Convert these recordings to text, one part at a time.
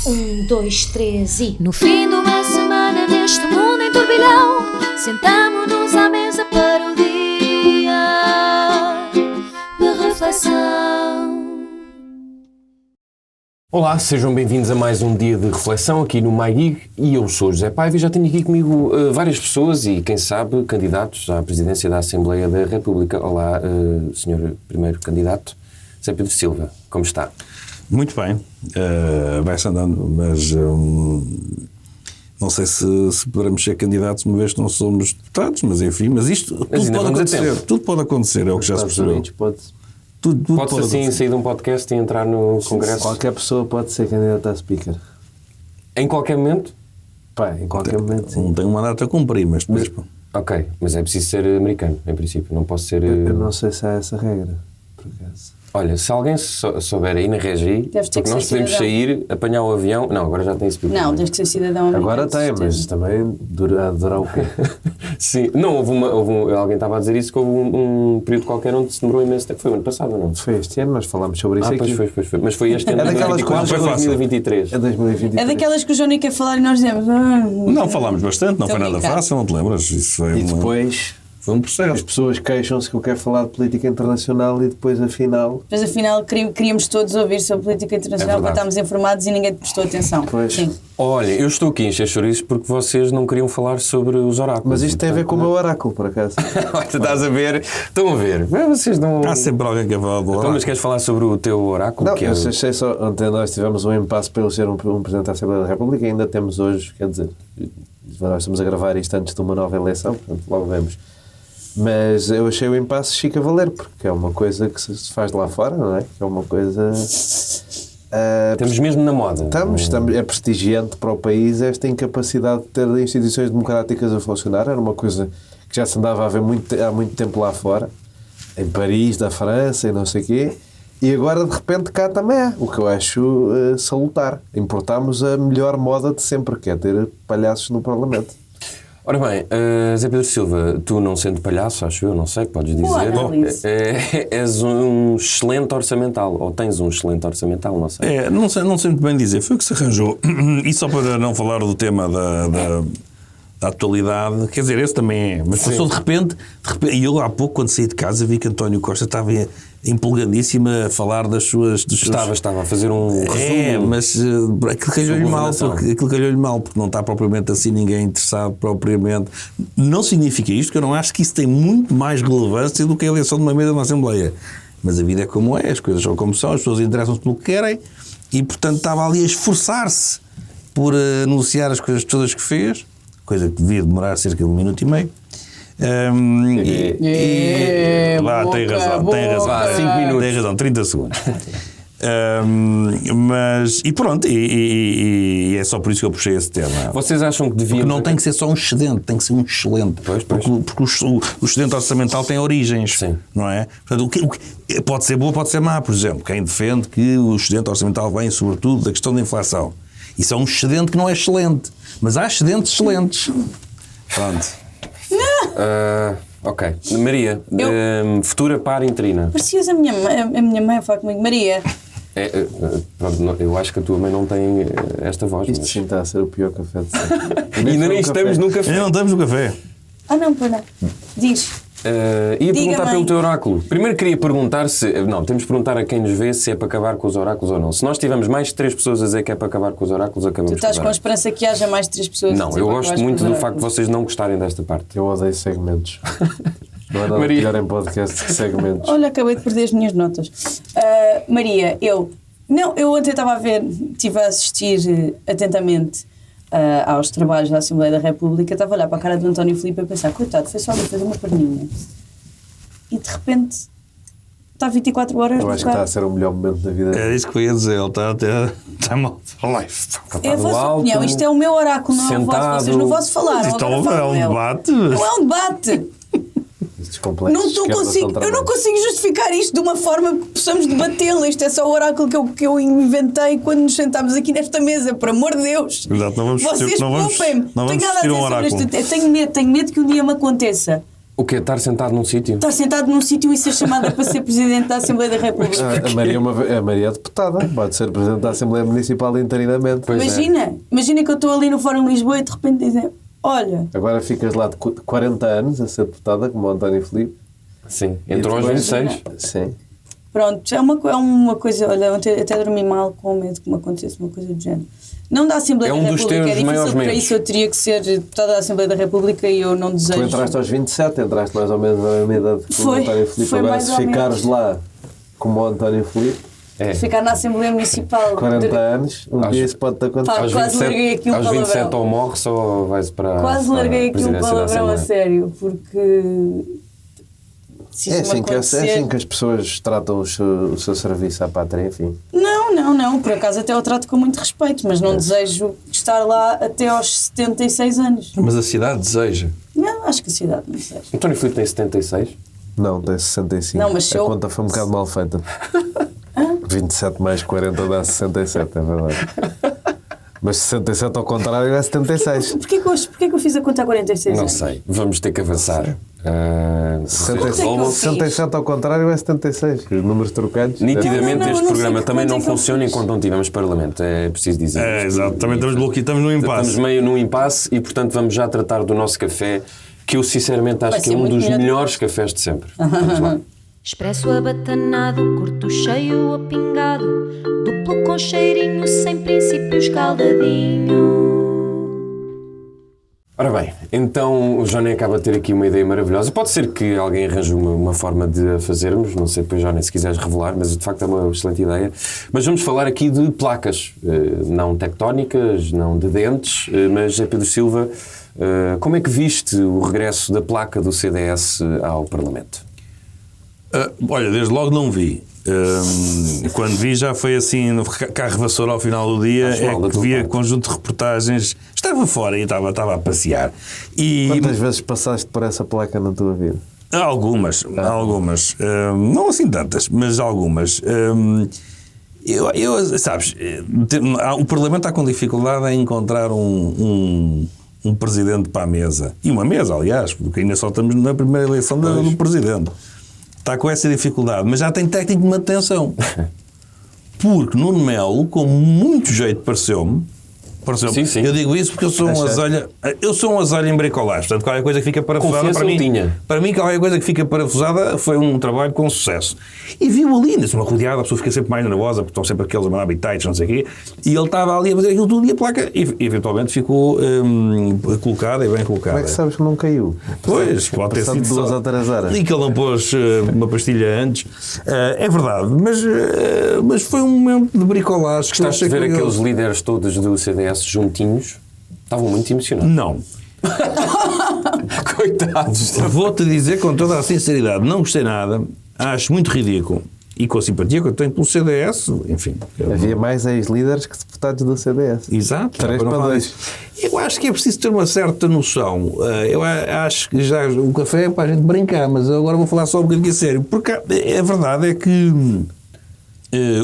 2, 3 e... No fim de uma semana neste mundo em turbilhão, sentamo-nos à mesa para o dia de reflexão. Olá, sejam bem-vindos a mais um dia de reflexão aqui no MyGig e eu sou José Paiva e já tenho aqui comigo várias pessoas e, quem sabe, candidatos à presidência da Assembleia da República. Olá, senhor primeiro candidato, Zé Pedro Silva, como está? Muito bem, vai-se andando, mas não sei se poderemos ser candidatos uma vez que não somos deputados, mas enfim, mas isto tudo pode acontecer, tudo pode acontecer, é o que já se percebeu. Tudo pode-se assim sair de um podcast e entrar no Congresso? Qualquer pessoa pode ser candidata a speaker. Em qualquer momento? Pá, em qualquer momento, sim. Não tem um mandato a cumprir, mas depois... Ok, mas é preciso ser americano, em princípio, não posso ser... Eu não sei se há essa regra, por acaso. Olha, se alguém souber aí na Regi, porque nós podemos sair, apanhar o avião... Não, agora já tem speaker. Não, tens que ser cidadão americano. Agora tem, mas também durar o quê? Sim, não, alguém estava a dizer isso, que houve um período qualquer onde se demorou imenso tempo. Foi o ano passado, não? Foi este ano, nós falámos sobre isso aqui. Pois foi. Mas foi este ano, 2024 ou 2023? É 2023. É daquelas que o Johnny quer falar e nós dizemos... Não, falámos bastante, não foi nada fácil, não te lembras? Isso foi e depois... Foi um processo. As pessoas queixam-se que eu quero falar de política internacional e depois afinal queríamos todos ouvir sobre política internacional para estarmos informados e ninguém prestou atenção. Pois. Sim. Olha, eu estou aqui a encher chouriços porque vocês não queriam falar sobre os oráculos. Mas isto tem a ver com o meu oráculo, por acaso. Olha, estás a ver? Estão a ver? Vocês não... Há sempre alguém que fala do oráculo. Então, mas queres falar sobre o teu oráculo? Não, que eu sei só, ontem nós tivemos um impasse para ele ser um Presidente da Assembleia da República e ainda temos hoje, quer dizer, nós estamos a gravar isto antes de uma nova eleição, portanto logo vemos. Mas eu achei o impasse chique a valer, porque é uma coisa que se faz lá fora, não é? É uma coisa... Estamos mesmo na moda. Estamos, é prestigiante para o país esta incapacidade de ter instituições democráticas a funcionar. Era uma coisa que já se andava a ver há muito tempo lá fora, em Paris, da França e não sei o quê, e agora de repente cá também é, o que eu acho salutar. Importámos a melhor moda de sempre, que é ter palhaços no Parlamento. Ora bem, Zé Pedro Silva, tu não sendo palhaço, acho eu, não sei, podes dizer, és um excelente orçamental, ou tens um excelente orçamental, não sei. Não sei muito bem dizer, foi o que se arranjou. E só para não falar do tema da atualidade, quer dizer, esse também é, mas passou de repente, e eu há pouco, quando saí de casa, vi que António Costa estava empolgadíssimo a falar das suas... Estava a fazer um resumo. Mas aquilo calhou-lhe mal, porque não está propriamente assim ninguém interessado propriamente. Não significa isto, que eu não acho que isso tem muito mais relevância do que a eleição de uma mesa na Assembleia. Mas a vida é como é, as coisas são como são, as pessoas interessam-se pelo que querem, e portanto estava ali a esforçar-se por anunciar as coisas todas que fez, coisa que devia demorar cerca de 1 minuto e meio. Tem razão. 5 minutos. Tem razão, 30 segundos. Mas, e pronto, e é só por isso que eu puxei esse tema. Vocês acham que devia... Porque não tem que ser só um excedente, tem que ser um excelente. Pois. Porque o excedente orçamental tem origens. Sim. Não é? Portanto, pode ser boa, pode ser má. Por exemplo, quem defende que o excedente orçamental vem sobretudo da questão da inflação. Isso é um excedente que não é excelente. Mas há excedentes excelentes. Pronto. Ok. Maria, futura par interina. Parecias a minha mãe a falar comigo. Maria. Pronto, eu acho que a tua mãe não tem esta voz. Isto sim está a ser o pior café de sempre. Ainda nem estamos no café. Ainda não estamos no café. Não, pois não. Diz. Ia perguntar pelo teu oráculo. Primeiro queria perguntar se... Não, temos de perguntar a quem nos vê se é para acabar com os oráculos ou não. Se nós tivermos mais de 3 pessoas a dizer que é para acabar com os oráculos, acabamos. Tu estás com a esperança que haja mais de 3 pessoas não, a dizer eu que gosto muito do facto de vocês não gostarem desta parte. Eu odeio segmentos. Não é nada pior em podcast que segmentos. Olha, acabei de perder as minhas notas. Maria, eu ontem estive a assistir atentamente aos trabalhos da Assembleia da República, estava a olhar para a cara do António Filipe a pensar, coitado, foi só ali fazer uma perninha. E de repente está 24 horas. Eu acho que está a ser o melhor momento da vida. É isso que eu ia dizer, ele está mal for life. É a vossa opinião, isto é o meu oráculo, não é o vosso, vocês não vão se falar. Isto é um debate. Não é um debate. Eu não consigo justificar isto de uma forma que possamos debatê-lo. Isto é só o oráculo que eu inventei quando nos sentámos aqui nesta mesa, por amor de Deus. Exato, não vamos Vocês não vamos poupem-me. não vamos Tenho nada a dizer sobre este. Tenho medo que um dia me aconteça O quê? Estar sentado num sítio? Estar sentado num sítio e ser chamada para ser Presidente da Assembleia da República. A Maria é deputada, pode ser Presidente da Assembleia Municipal interinamente. Imagina que eu estou ali no Fórum Lisboa e de repente dizem, olha... Agora ficas lá de 40 anos a ser deputada, como o António Filipe. Sim, entrou aos 26. Sim. Pronto, é uma coisa... Olha, ontem até dormi mal com medo que me acontecesse uma coisa do género. Não da Assembleia da República, é difícil, para isso eu teria que ser deputada da Assembleia da República e eu não desejo... Tu entraste aos 27, entraste mais ou menos na mesma idade que o António Filipe. Agora, se ficares lá como o António Filipe... Ficar na Assembleia Municipal... 40 anos, dia isso pode-te acontecer. Quase larguei aqui um palavrão. Aos 27 ou morres ou vais para... Quase larguei aqui um palavrão a sério, porque... É assim que as pessoas tratam o seu serviço à pátria, enfim. Não, por acaso até o trato com muito respeito, mas não desejo estar lá até aos 76 anos. Mas a cidade deseja. Não, acho que a cidade não deseja. António Filipe tem 76? Não, tem 65. Não, mas a conta foi um bocado mal feita. 27 mais 40 dá 67, é verdade. Mas 67 ao contrário é 76. Porquê que eu fiz a conta a 46 Não anos? sei, vamos ter que avançar. 67 ao contrário é 76. Os números trocados. Nitidamente este programa também não funciona enquanto não tivermos Parlamento, é preciso dizer. Exato, também estamos no impasse. Estamos meio num impasse e, portanto, vamos já tratar do nosso café, que eu sinceramente acho que é um dos melhores cafés de sempre. Vamos lá. Expresso abatanado, curto cheio ou pingado, duplo com cheirinho, sem princípio escaldadinho. Ora bem, então o Johnny acaba de ter aqui uma ideia maravilhosa. Pode ser que alguém arranje uma forma de a fazermos, não sei depois, Johnny, se quiseres revelar, mas de facto é uma excelente ideia. Mas vamos falar aqui de placas, não tectónicas, não de dentes, mas Pedro Silva, como é que viste o regresso da placa do CDS ao Parlamento? Olha, desde logo não vi. Quando vi já foi assim no carro vassoura ao final do dia, que via conjunto de reportagens. Estava fora e estava a passear. Quantas vezes passaste por essa placa na tua vida? Algumas. Não assim tantas, mas algumas. Sabes, o Parlamento está com dificuldade em encontrar um presidente para a mesa. E uma mesa, aliás, porque ainda só estamos na primeira eleição do presidente. Está com essa dificuldade, mas já tem técnico de manutenção. Porque Nuno Melo, com muito jeito, pareceu-me. Sim. Eu digo isso porque eu sou um azolho em bricolagem. Portanto, qualquer coisa que fica parafusada para mim, qualquer coisa que fica parafusada foi um trabalho com sucesso. E viu ali, nesse uma rodeada, a pessoa fica sempre mais nervosa, porque estão sempre aqueles a mandar habitats, não sei o quê, e ele estava ali a fazer aquilo tudo e a placa, e eventualmente ficou colocada e bem colocada. Como é que sabes que não caiu? Pois, pode ter sido 2 ou 3 horas. E que ele não pôs uma pastilha antes. É verdade, mas foi um momento de bricolagem. Gostaste de ver aqueles líderes todos do CDS juntinhos? Estavam muito emocionados. Não. Coitados. Vou-te dizer com toda a sinceridade, não gostei nada, acho muito ridículo. E com a simpatia que eu tenho pelo CDS, enfim. Havia mais ex-líderes que deputados do CDS. Exato. 3-2. Eu acho que é preciso ter uma certa noção. Eu acho que já o café é para a gente brincar, mas agora vou falar só um bocadinho a sério. Porque a verdade é que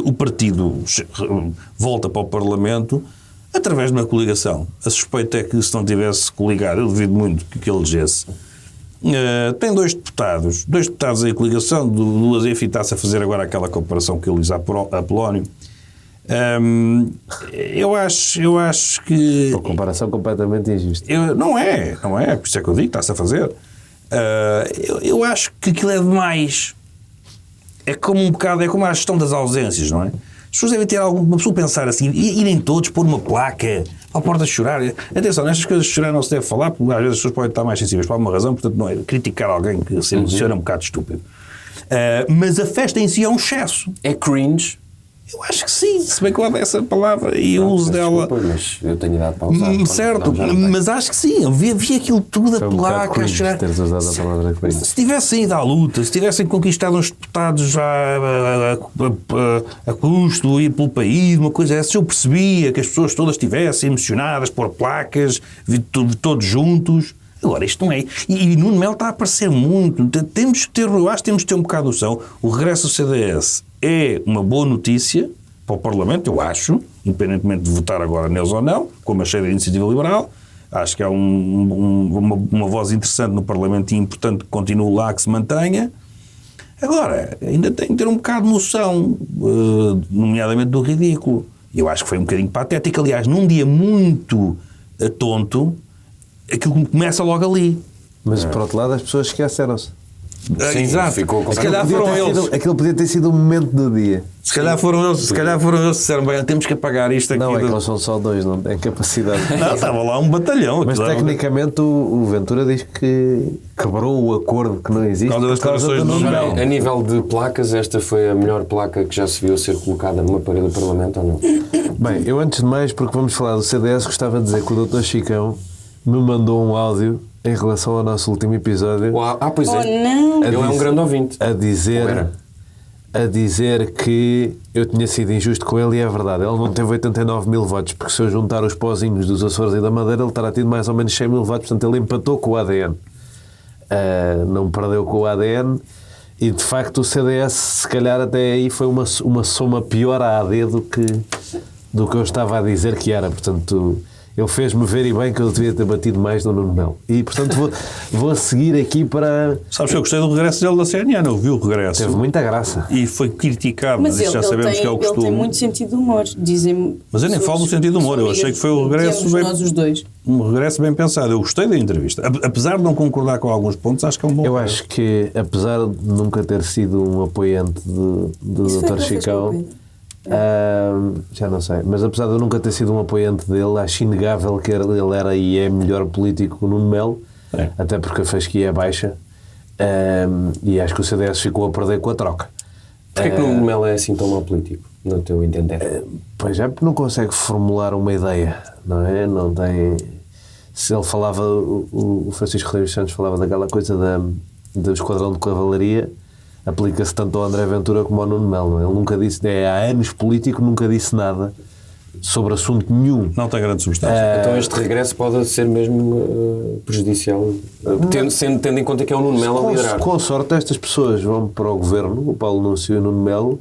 o partido volta para o Parlamento através de uma coligação. A suspeita é que se não tivesse coligado, eu duvido muito que ele elegesse. Tem dois deputados em coligação, do Azef está-se a fazer agora aquela comparação que ele diz a Polónio. Eu acho que... Uma comparação completamente injusta. Não é, por isso é que eu digo, está-se a fazer. Eu acho que aquilo é demais. É como a gestão das ausências, não é? As pessoas devem ter uma pessoa pensar assim, irem todos pôr uma placa à porta de chorar. Atenção, nestas coisas de chorar não se deve falar, porque às vezes as pessoas podem estar mais sensíveis por alguma razão, portanto não é criticar alguém que se emociona um bocado estúpido. Mas a festa em si é um excesso. É cringe? Eu acho que sim, se bem que eu adoro essa palavra e o uso dela... Mas eu tenho idade para usar. Certo, mas acho que sim, vi aquilo tudo, a placa, a chorar. Se tivessem ido à luta, se tivessem conquistado uns deputados a custo, ir pelo país, uma coisa essa, eu percebia que as pessoas todas estivessem emocionadas por placas, todos juntos. Agora, isto não é. E Nuno Melo está a aparecer muito. Eu acho que temos de ter um bocado de noção. O regresso do CDS é uma boa notícia para o Parlamento, eu acho, independentemente de votar agora neles ou não, como achei da Iniciativa Liberal, Acho que há uma voz interessante no Parlamento e importante que continue lá, que se mantenha. Agora, ainda tem que ter um bocado de noção, nomeadamente do ridículo. Eu acho que foi um bocadinho patético. Aliás, num dia muito tonto, aquilo começa logo ali. Mas, por outro lado, as pessoas esqueceram-se. Sim, exato. ficou Se calhar foram eles. Aquilo podia ter sido o momento do dia. Se calhar foram eles que disseram, bem, temos que apagar isto aqui. Não, é que eles são só 2, não tem capacidade. Não, estava lá um batalhão. Mas tecnicamente o Ventura diz que quebrou o acordo que não existe Por causa das do declarações do Nuno Nuno. Melo. A nível de placas, esta foi a melhor placa que já se viu ser colocada numa parede do Parlamento ou não? Bem, eu antes de mais, porque vamos falar do CDS, gostava de dizer que o Dr. Chicão me mandou um áudio em relação ao nosso último episódio. Pois é. Oh, não! Ele é um grande ouvinte. A dizer que eu tinha sido injusto com ele, e é verdade. Ele não teve 89 mil votos, porque se eu juntar os pozinhos dos Açores e da Madeira, ele terá tido mais ou menos 100 mil votos, portanto ele empatou com o ADN. Não perdeu com o ADN, e de facto o CDS, se calhar até aí foi uma soma pior a AD do que eu estava a dizer que era. Portanto, ele fez-me ver e bem que eu devia ter batido mais no Nuno Melo. E, portanto, vou seguir aqui para... Sabes que eu gostei do regresso dele da CNN, eu vi o regresso. Teve muita graça. E foi criticado, Mas mas isso já sabemos que é o costume. ele tem muito sentido de humor, dizem. Mas eu nem falo do sentido de humor, eu achei que foi o regresso bem, nós os dois. um regresso bem pensado. Eu gostei da entrevista. Apesar de não concordar com alguns pontos, acho que é um bom... Eu acho que, apesar de nunca ter sido um apoiante do Dr. Chicão, já não sei, mas apesar de eu nunca ter sido um apoiante dele, acho inegável que ele era e é melhor político que o Nuno Melo, até porque a fasquia é baixa, e acho que o CDS ficou a perder com a troca. Porquê que o Nuno Melo é assim tão mau político, no teu entender? Pois é, porque não consegue formular uma ideia, não é? Não tem... Se ele falava, o Francisco Rodrigues Santos falava daquela coisa do esquadrão de cavalaria, aplica-se tanto ao André Ventura como ao Nuno Melo. Ele nunca disse, há anos político, nunca disse nada sobre assunto nenhum. Não tem grande substância. Então este regresso pode ser mesmo prejudicial, tendo em conta que é o Nuno Melo a liderar. Com sorte, estas pessoas vão para o governo, o Paulo Núncio e o Nuno Melo,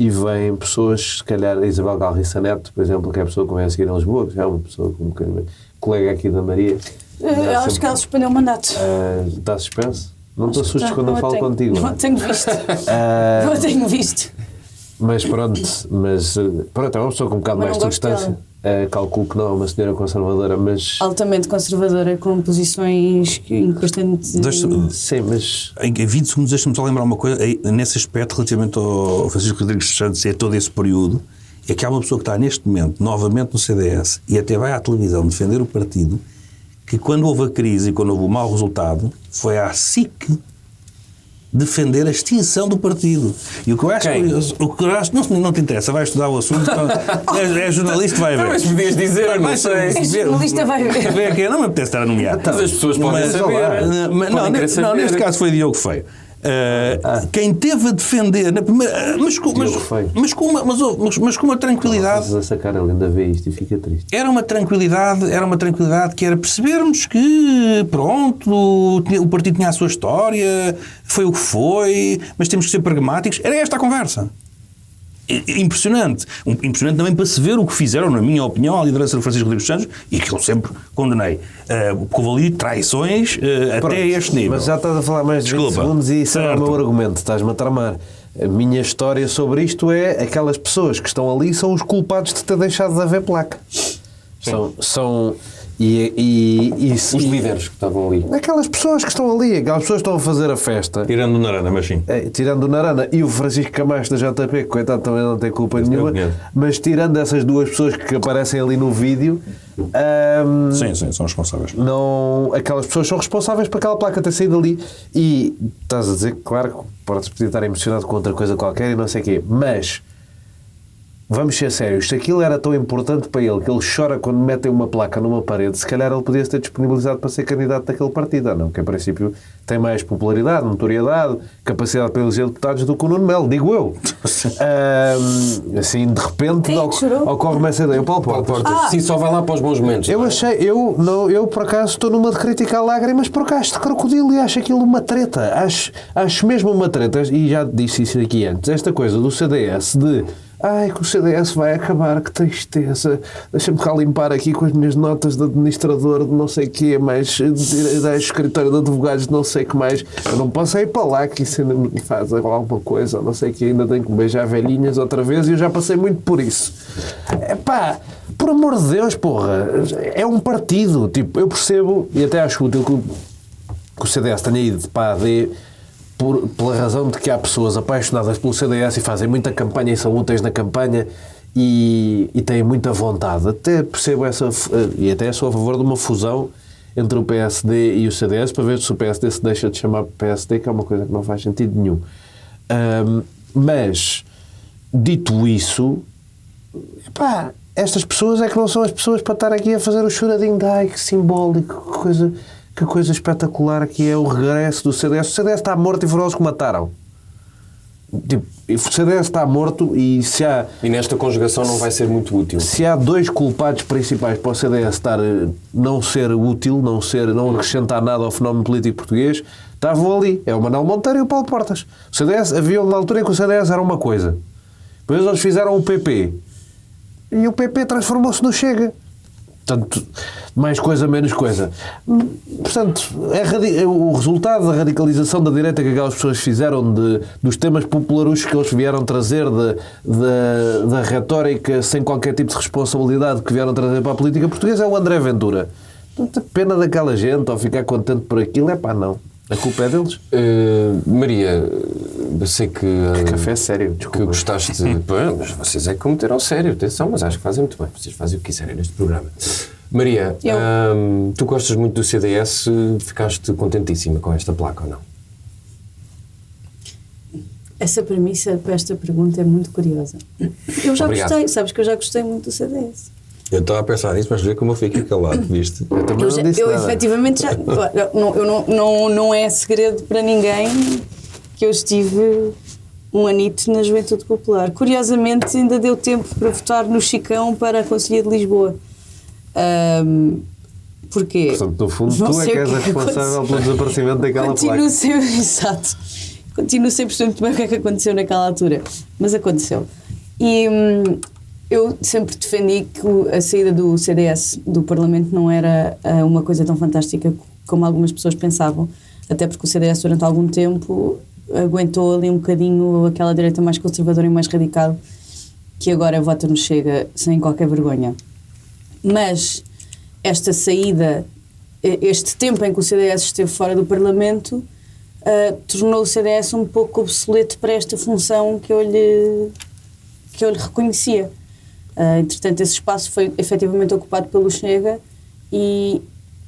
e vêm pessoas, se calhar a Isabel Galriça Neto, por exemplo, que é a pessoa que vem a seguir em Lisboa, que é uma pessoa com um bocadinho, colega aqui da Maria. Acho que ela suspendeu o mandato. Está suspenso? Não te assustes quando eu falo contigo. Não tenho visto. Não tenho visto. Mas pronto, é uma pessoa com um bocado mais de substância. Calculo que não é uma senhora conservadora, mas... Altamente conservadora, com posições bastante... Sim, mas... Em 20 segundos, deixa-me só lembrar uma coisa, nesse aspecto, relativamente ao Francisco Rodrigues Santos e a todo esse período, é que há uma pessoa que está neste momento, novamente no CDS, e até vai à televisão defender o partido, que quando houve a crise e quando houve o mau resultado, foi à SIC defender a extinção do partido. E o que eu acho curioso, não te interessa, vai estudar o assunto, é jornalista, vai ver. Mas podias dizer, não sei. É jornalista, vai ver. Não me apetece estar a nomear. Mas as pessoas podem saber. Não, neste caso foi Diogo Feio. Quem teve a defender na primeira, mas com uma tranquilidade. A sacar, ele ainda vê isto e fica triste. Era uma tranquilidade que era percebermos que pronto, o partido tinha a sua história, foi o que foi, mas temos que ser pragmáticos. Era esta a conversa. Impressionante. Impressionante também para se ver o que fizeram, na minha opinião, a liderança do Francisco Rodrigues Santos, e que eu sempre condenei. Porque houve ali traições até este nível. Mas já estás a falar mais de 20 segundos e isso é o meu argumento. Estás-me a tramar. A minha história sobre isto é aquelas pessoas que estão ali são os culpados de ter deixado de haver placa. São os líderes que estavam ali. Aquelas pessoas que estão ali, aquelas pessoas que estão a fazer a festa. Tirando o Narana, mas sim. Tirando o Narana e o Francisco Camacho da JP, que coitado também não tem culpa nenhuma, mas tirando essas duas pessoas que aparecem ali no vídeo... sim, são responsáveis. Aquelas pessoas são responsáveis por aquela placa ter saído ali. E estás a dizer que, claro, que podes poder estar emocionado com outra coisa qualquer e não sei o quê, mas... Vamos ser sérios, se aquilo era tão importante para ele que ele chora quando metem uma placa numa parede, se calhar ele podia ter disponibilizado para ser candidato daquele partido, não? Que a princípio tem mais popularidade, notoriedade, capacidade para eleger deputados do que o Nuno Melo, digo eu. Assim, de repente ocorre-me essa ideia. O Paulo Portas. Sim, só vai lá para os bons momentos. Eu por acaso estou numa de crítica a lágrimas porque acho de crocodilo e acho aquilo uma treta. Acho mesmo uma treta, e já disse isso aqui antes, esta coisa do CDS de ai, que o CDS vai acabar, que tristeza. Deixa-me cá limpar aqui com as minhas notas de administrador de não sei o quê, mais de escritório de advogados de não sei o que mais. Eu não posso ir para lá, que isso ainda me faz alguma coisa, não sei o que, ainda tenho que beijar velhinhas outra vez e eu já passei muito por isso. Epá, por amor de Deus, porra, é um partido. Tipo, eu percebo, e até acho útil que o CDS tenha ido para a AD pela razão de que há pessoas apaixonadas pelo CDS e fazem muita campanha e são úteis na campanha e têm muita vontade. Até percebo essa, e até sou a favor de uma fusão entre o PSD e o CDS para ver se o PSD se deixa de chamar PSD, que é uma coisa que não faz sentido nenhum. Mas, dito isso, epá, estas pessoas é que não são as pessoas para estar aqui a fazer o choradinho de ai, que simbólico, que coisa espetacular que é o regresso do CDS. O CDS está morto e foram eles que o mataram. Tipo, o CDS está morto e se há... E nesta conjugação não vai ser muito útil. Se há dois culpados principais para o CDS não ser útil, não acrescentar nada ao fenómeno político português, estavam ali. É o Manuel Monteiro e o Paulo Portas. O CDS, havia uma altura em que o CDS era uma coisa. Depois eles fizeram o PP. E o PP transformou-se no Chega. Portanto, mais coisa, menos coisa. Portanto, o resultado da radicalização da direita que aquelas pessoas fizeram dos temas popularuchos que eles vieram trazer, da retórica sem qualquer tipo de responsabilidade que vieram trazer para a política portuguesa é o André Ventura. Portanto, pena daquela gente ou ficar contente por aquilo, é pá, não. A culpa é deles. Maria, eu sei que... café é sério, desculpa. Que gostaste de... Mas vocês é que cometeram sério, atenção, mas acho que fazem muito bem. Vocês fazem o que quiserem neste programa. Maria, tu gostas muito do CDS, ficaste contentíssima com esta placa ou não? Essa premissa para esta pergunta é muito curiosa. Eu já Obrigado. gostei, sabes que eu já gostei muito do CDS. Eu estava a pensar nisso, mas vê como eu fico calado, viste? Eu também não disse nada. Efetivamente já... não é segredo para ninguém que eu estive um anito na Juventude Popular. Curiosamente ainda deu tempo para votar no Chicão para a Conselhia de Lisboa. Porquê? Portanto, no fundo, Não tu é sei que és o a que responsável pelo desaparecimento daquela placa. Exato. Continuo sempre muito bem o que é que aconteceu naquela altura. Mas aconteceu. E eu sempre defendi que a saída do CDS do Parlamento não era uma coisa tão fantástica como algumas pessoas pensavam. Até porque o CDS durante algum tempo aguentou ali um bocadinho aquela direita mais conservadora e mais radical que agora vota no Chega sem qualquer vergonha. Mas esta saída, este tempo em que o CDS esteve fora do Parlamento, tornou o CDS um pouco obsoleto para esta função que eu lhe reconhecia. Entretanto, esse espaço foi efetivamente ocupado pelo Chega e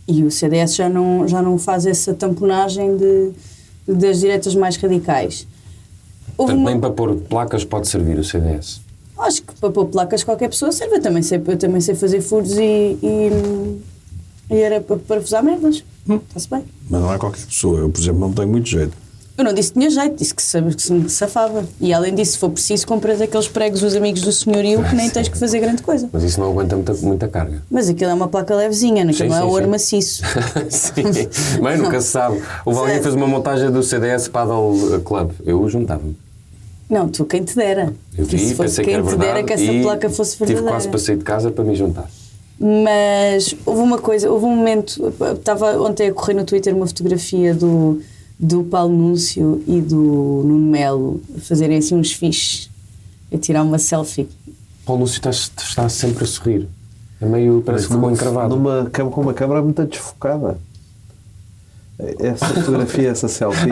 o CDS já não faz essa tamponagem das direitas mais radicais. Portanto, nem para pôr placas pode servir o CDS. Acho que para pôr placas qualquer pessoa serve. Eu também sei fazer furos e era para parafusar merdas. Está-se bem. Mas não é qualquer pessoa. Eu, por exemplo, não tenho muito jeito. Eu não disse que tinha jeito, disse que se me safava. E além disso, se for preciso, compras aqueles pregos dos amigos do senhorio que nem tens que fazer grande coisa. Mas isso não aguenta muita carga. Mas aquilo é uma placa levezinha, não é ouro maciço. Sim, mas nunca se sabe. O alguém fez uma montagem do CDS Paddle Club. Eu juntava-me. Não, tu quem te dera. Eu vi, se fosse quem te dera que essa placa fosse verdadeira. Tive quase para sair de casa para me juntar. Mas houve um momento, estava ontem a correr no Twitter uma fotografia do Paulo Núncio e do Nuno Melo a fazerem assim uns fiches, a tirar uma selfie. Paulo Núncio está sempre a sorrir. É meio, parece que ficou encravado. Com uma câmera muito desfocada. Essa fotografia, essa selfie,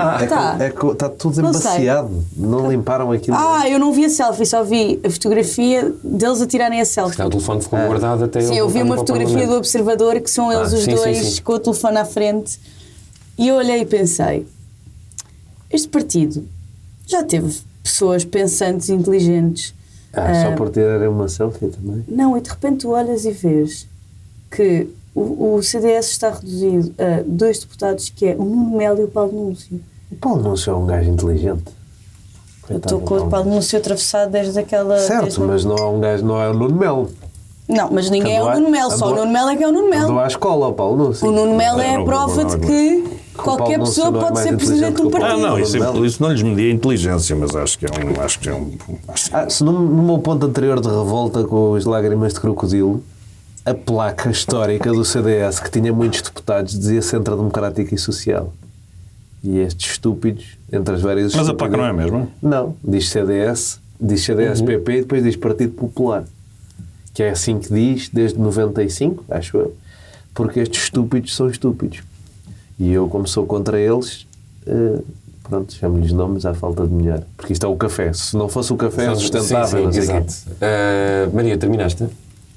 está tudo embaciado. Não limparam aquilo. Eu não vi a selfie, só vi a fotografia deles a tirarem a selfie. O telefone ficou guardado até... Sim, eu vi uma fotografia do Observador que são eles os dois sim. Com o telefone à frente e eu olhei e pensei, este partido já teve pessoas pensantes e inteligentes. Só por tirarem uma selfie também? Não, e de repente tu olhas e vês que o CDS está reduzido a 2 deputados, que é o Nuno Melo e o Paulo Núncio. O Paulo Núncio é um gajo inteligente. Eu estou com o Paulo Núncio atravessado desde aquela... Certo, mas não é um gajo, não é o Nuno Melo. Não, mas ninguém é o Nuno Melo, só o Nuno Melo é que é o Nuno Melo. Andou à escola, o Paulo Núncio. O Nuno Melo é a prova de que Qualquer pessoa pode ser presidente do partido. Não, isso não lhes media a inteligência, mas acho que é um. Se no meu ponto anterior de revolta com as lágrimas de crocodilo, a placa histórica do CDS, que tinha muitos deputados, dizia Centro Democrático e Social. E estes estúpidos, entre as várias... Mas a placa não é a mesma? Não, diz CDS, PP e depois diz Partido Popular. Que é assim que diz desde 95, acho eu, porque estes estúpidos são estúpidos. E eu, como sou contra eles, pronto, chamo-lhes nomes à falta de melhor. Porque isto é o café. Se não fosse o café, é sustentável. Sim, exato. Maria, terminaste?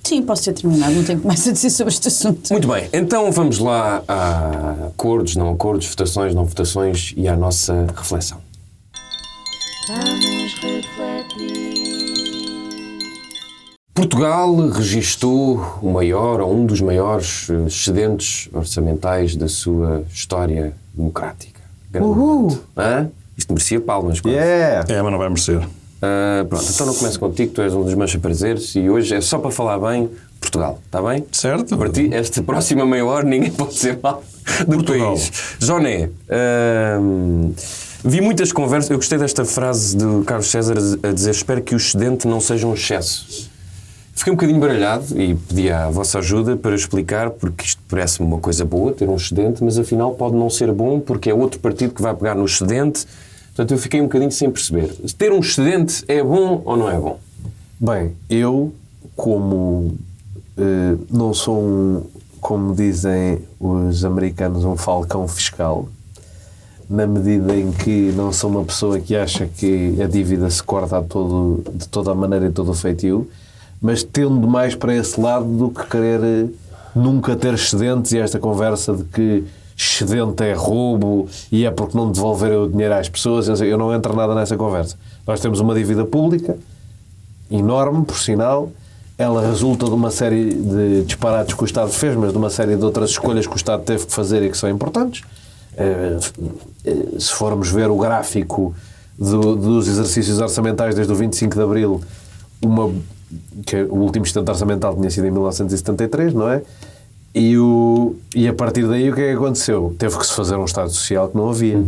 Sim, posso ter terminado. Não tenho mais a dizer sobre este assunto. Muito bem. Então vamos lá a acordos, não acordos, votações, não votações e à nossa reflexão. Vamos refletir. Portugal registou o maior ou um dos maiores excedentes orçamentais da sua história democrática. Hã? Isto merecia palmas. Quase. Mas não vai merecer. Pronto, então não começo contigo, tu és um dos meus prazeres e hoje é só para falar bem Portugal, está bem? Certo. A partir esta próxima meia hora ninguém pode ser mal do Portugal. país. Joné, vi muitas conversas, eu gostei desta frase do Carlos César a dizer: espero que o excedente não seja um excesso. Fiquei um bocadinho baralhado e pedi a vossa ajuda para explicar, porque isto parece-me uma coisa boa, ter um excedente, mas afinal pode não ser bom porque é outro partido que vai pegar no excedente. Portanto, eu fiquei um bocadinho sem perceber. Ter um excedente é bom ou não é bom? Bem, eu, como não sou como dizem os americanos, um falcão fiscal, na medida em que não sou uma pessoa que acha que a dívida se corta de toda a maneira e todo o feitio, mas tendo mais para esse lado do que querer nunca ter excedentes, e esta conversa de que excedente é roubo e é porque não devolverem o dinheiro às pessoas, eu não entro nada nessa conversa. Nós temos uma dívida pública enorme, por sinal, ela resulta de uma série de disparates que o Estado fez, mas de uma série de outras escolhas que o Estado teve que fazer e que são importantes. Se formos ver o gráfico dos exercícios orçamentais desde o 25 de Abril, que o último excedente orçamental tinha sido em 1973, não é? E a partir daí o que é que aconteceu? Teve que se fazer um Estado Social que não havia.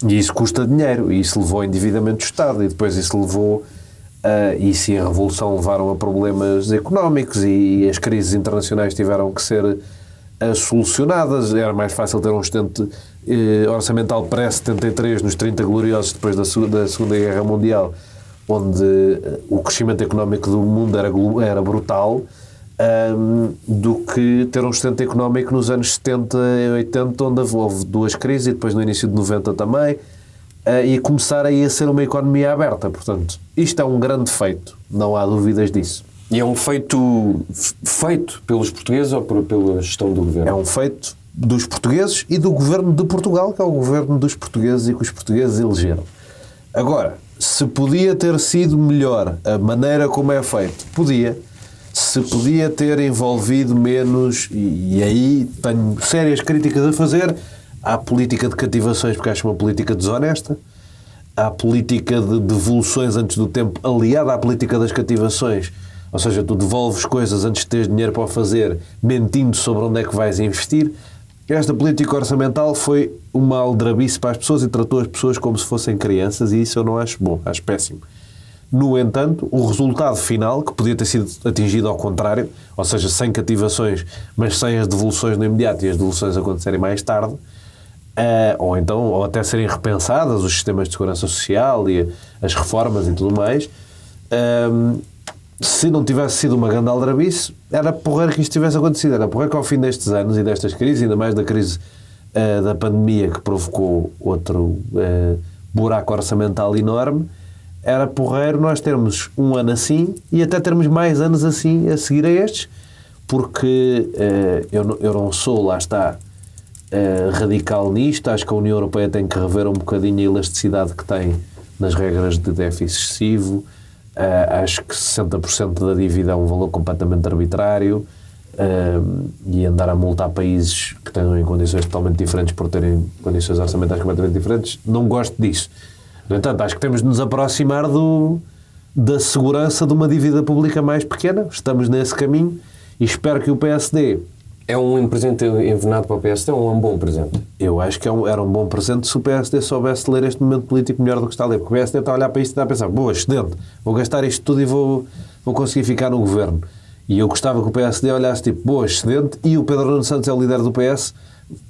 E isso custa dinheiro, e isso levou ao endividamento do Estado, e depois isso levou isso e a Revolução levaram a problemas económicos, e as crises internacionais tiveram que ser solucionadas. Era mais fácil ter um excedente orçamental pré-73, nos 30 gloriosos depois da Segunda Guerra Mundial, onde o crescimento económico do mundo era brutal, do que ter um excedente económico nos anos 70 e 80, onde houve duas crises, e depois no início de 90 também, e começar aí a ser uma economia aberta. Portanto, isto é um grande feito, não há dúvidas disso. E é um feito pelos portugueses ou pela gestão do governo? É um feito dos portugueses e do governo de Portugal, que é o governo dos portugueses e que os portugueses elegeram. Agora, se podia ter sido melhor a maneira como é feito, podia. Se podia ter envolvido menos, e aí tenho sérias críticas a fazer, à política de cativações, porque acho uma política desonesta, à política de devoluções antes do tempo, aliada à política das cativações, ou seja, tu devolves coisas antes de teres dinheiro para o fazer, mentindo sobre onde é que vais investir. Esta política orçamental foi uma aldrabice para as pessoas e tratou as pessoas como se fossem crianças, e isso eu não acho bom, acho péssimo. No entanto, o resultado final, que podia ter sido atingido ao contrário, ou seja, sem cativações, mas sem as devoluções no imediato e as devoluções acontecerem mais tarde, ou até serem repensadas os sistemas de segurança social e as reformas e tudo mais, se não tivesse sido uma grande aldrabice, era porreiro que isto tivesse acontecido. Era porreiro que ao fim destes anos e destas crises, ainda mais da crise da pandemia, que provocou outro buraco orçamental enorme, era porreiro nós termos um ano assim e até termos mais anos assim a seguir a estes, porque eu não sou, lá está, radical nisto. Acho que a União Europeia tem que rever um bocadinho a elasticidade que tem nas regras de déficit excessivo. Acho que 60% da dívida é um valor completamente arbitrário, e andar a multar países que estão em condições totalmente diferentes por terem condições orçamentais completamente diferentes, não gosto disso. No entanto, acho que temos de nos aproximar da segurança de uma dívida pública mais pequena. Estamos nesse caminho e espero que o PSD É um presente envenenado para o PSD ou é um bom presente? Eu acho que era um bom presente se o PSD soubesse ler este momento político melhor do que está a ler. Porque o PSD está a olhar para isto e está a pensar, boa, excelente, vou gastar isto tudo e vou conseguir ficar no governo. E eu gostava que o PSD olhasse tipo, boa, excelente, e o Pedro Nuno Santos é o líder do PS.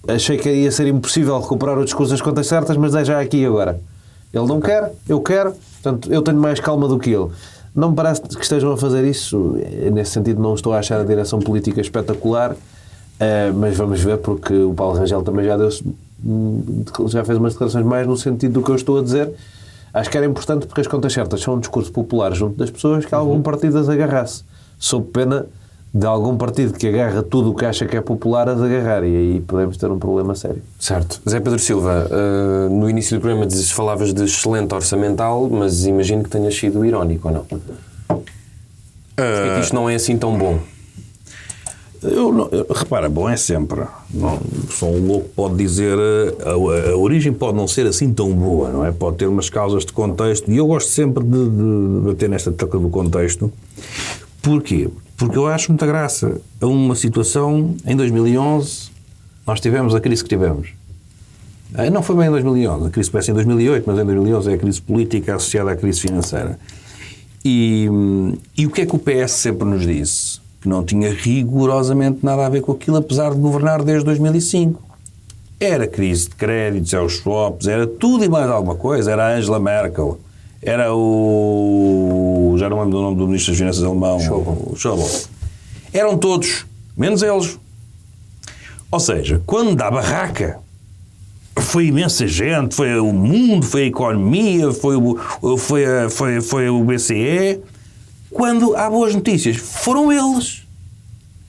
Achei que ia ser impossível recuperar o discurso das contas certas, mas é já aqui agora. Ele não quer, eu quero, portanto, eu tenho mais calma do que ele. Não me parece que estejam a fazer isso. Nesse sentido, não estou a achar a direção política espetacular, mas vamos ver, porque o Paulo Rangel também já fez umas declarações mais no sentido do que eu estou a dizer. Acho que era importante, porque as contas certas são um discurso popular junto das pessoas, que algum partido as agarrasse. Sob pena de algum partido que agarra tudo o que acha que é popular as agarrar, e aí podemos ter um problema sério. Certo. Zé Pedro Silva, no início do programa falavas de excelente orçamental, mas imagino que tenhas sido irónico, ou não? Porque isto não é assim tão bom. Repara, bom é sempre. Não, só um louco pode dizer a origem pode não ser assim tão boa, não é? Pode ter umas causas de contexto, e eu gosto sempre de bater nesta tecla do contexto. Porquê? Porque eu acho muita graça a uma situação. Em 2011 nós tivemos a crise que tivemos. Não foi bem em 2011, a crise começa em 2008, mas em 2011 é a crise política associada à crise financeira. E o que é que o PS sempre nos disse? Que não tinha rigorosamente nada a ver com aquilo, apesar de governar desde 2005. Era crise de créditos, era os swaps, era tudo e mais alguma coisa. Era a Angela Merkel, era já não lembro do nome do Ministro das Finanças alemão, Schäuble. Eram todos, menos eles. Ou seja, quando dá barraca, foi imensa gente, foi o mundo, foi a economia, foi o BCE. Quando há boas notícias, foram eles.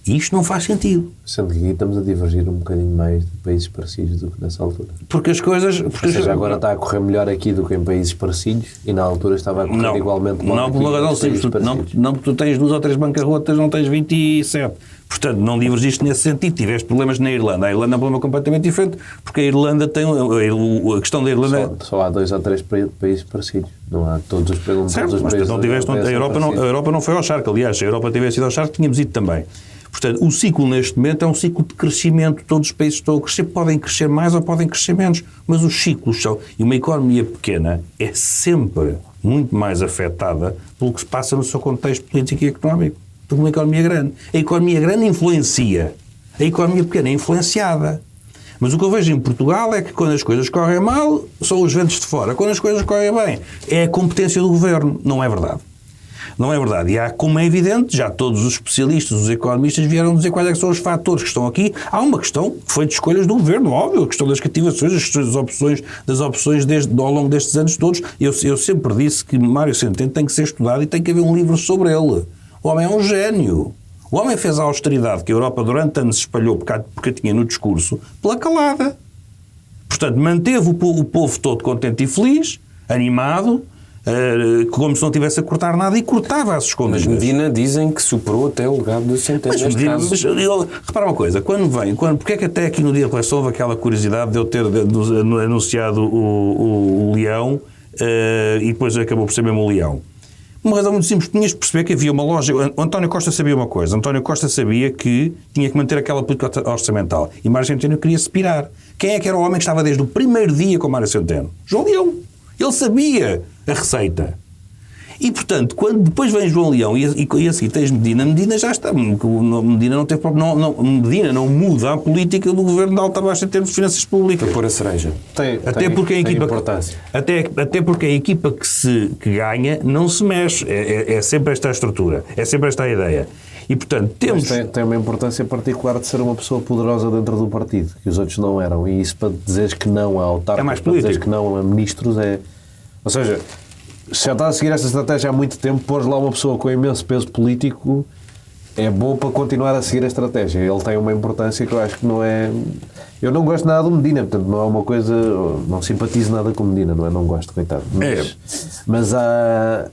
E isto não faz sentido. Sendo que aqui estamos a divergir um bocadinho mais de países parecidos do que nessa altura. Porque as coisas... Ou seja, agora está a correr melhor aqui do que em países parecidos, e na altura estava a correr igualmente mal. Não, por uma razão simples. Não, porque tu tens 2 ou 3 bancarrotas, não tens 27. Portanto, não divergiste nesse sentido. Tiveste problemas na Irlanda. A Irlanda é um problema completamente diferente, porque a Irlanda tem... A questão da Irlanda... Só há 2 ou 3 países parecidos. Não há todos os países. Certo, mas não tiveste... A Europa não foi ao charco. Aliás, se a Europa tivesse ido ao charco, tínhamos ido também. Portanto, o ciclo neste momento é um ciclo de crescimento. Todos os países estão a crescer, podem crescer mais ou podem crescer menos, mas os ciclos são... E uma economia pequena é sempre muito mais afetada pelo que se passa no seu contexto político e económico do que uma economia grande. A economia grande influencia. A economia pequena é influenciada. Mas o que eu vejo em Portugal é que quando as coisas correm mal, são os ventos de fora. Quando as coisas correm bem, é a competência do governo. Não é verdade. Não é verdade. E há, como é evidente, já todos os especialistas, os economistas vieram dizer quais é que são os fatores que estão aqui. Há uma questão que foi de escolhas do governo, óbvio, a questão das cativações, as questões das opções ao longo destes anos todos. Eu sempre disse que Mário Centeno tem que ser estudado e tem que haver um livro sobre ele. O homem é um gênio. O homem fez a austeridade que a Europa durante anos espalhou porque tinha no discurso pela calada. Portanto, manteve o povo todo contente e feliz, animado, como se não tivesse a cortar nada, e cortava às escondidas. Mas Medina dizem que superou até o legado de Centeno. Repara uma coisa, porque é que até aqui no dia de reflexão houve aquela curiosidade de eu ter anunciado o Leão e depois acabou por ser mesmo o Leão? Uma razão muito simples, tinhas de perceber que havia uma lógica. O António Costa sabia uma coisa. António Costa sabia que tinha que manter aquela política orçamental. E Mário Centeno queria-se pirar. Quem é que era o homem que estava desde o primeiro dia com Mário Centeno? João Leão. Ele sabia a receita. E, portanto, quando depois vem João Leão e a seguir tens Medina já está. Medina não teve Medina não muda a política do governo de alta baixa em termos de finanças públicas. Para pôr a cereja. Até porque a equipa que ganha não se mexe. É sempre esta a estrutura. É sempre esta a ideia. E, portanto, temos... Mas tem uma importância particular de ser uma pessoa poderosa dentro do partido, que os outros não eram. E isso, para dizeres que não a autarcas, para dizeres que não a ministros, é... Ou seja, se já está a seguir esta estratégia há muito tempo, pôr lá uma pessoa com imenso peso político é bom para continuar a seguir a estratégia. Ele tem uma importância que eu acho que não é... Eu não gosto nada do Medina, portanto não é uma coisa... Não simpatizo nada com Medina, não é? Não gosto, coitado. Mas há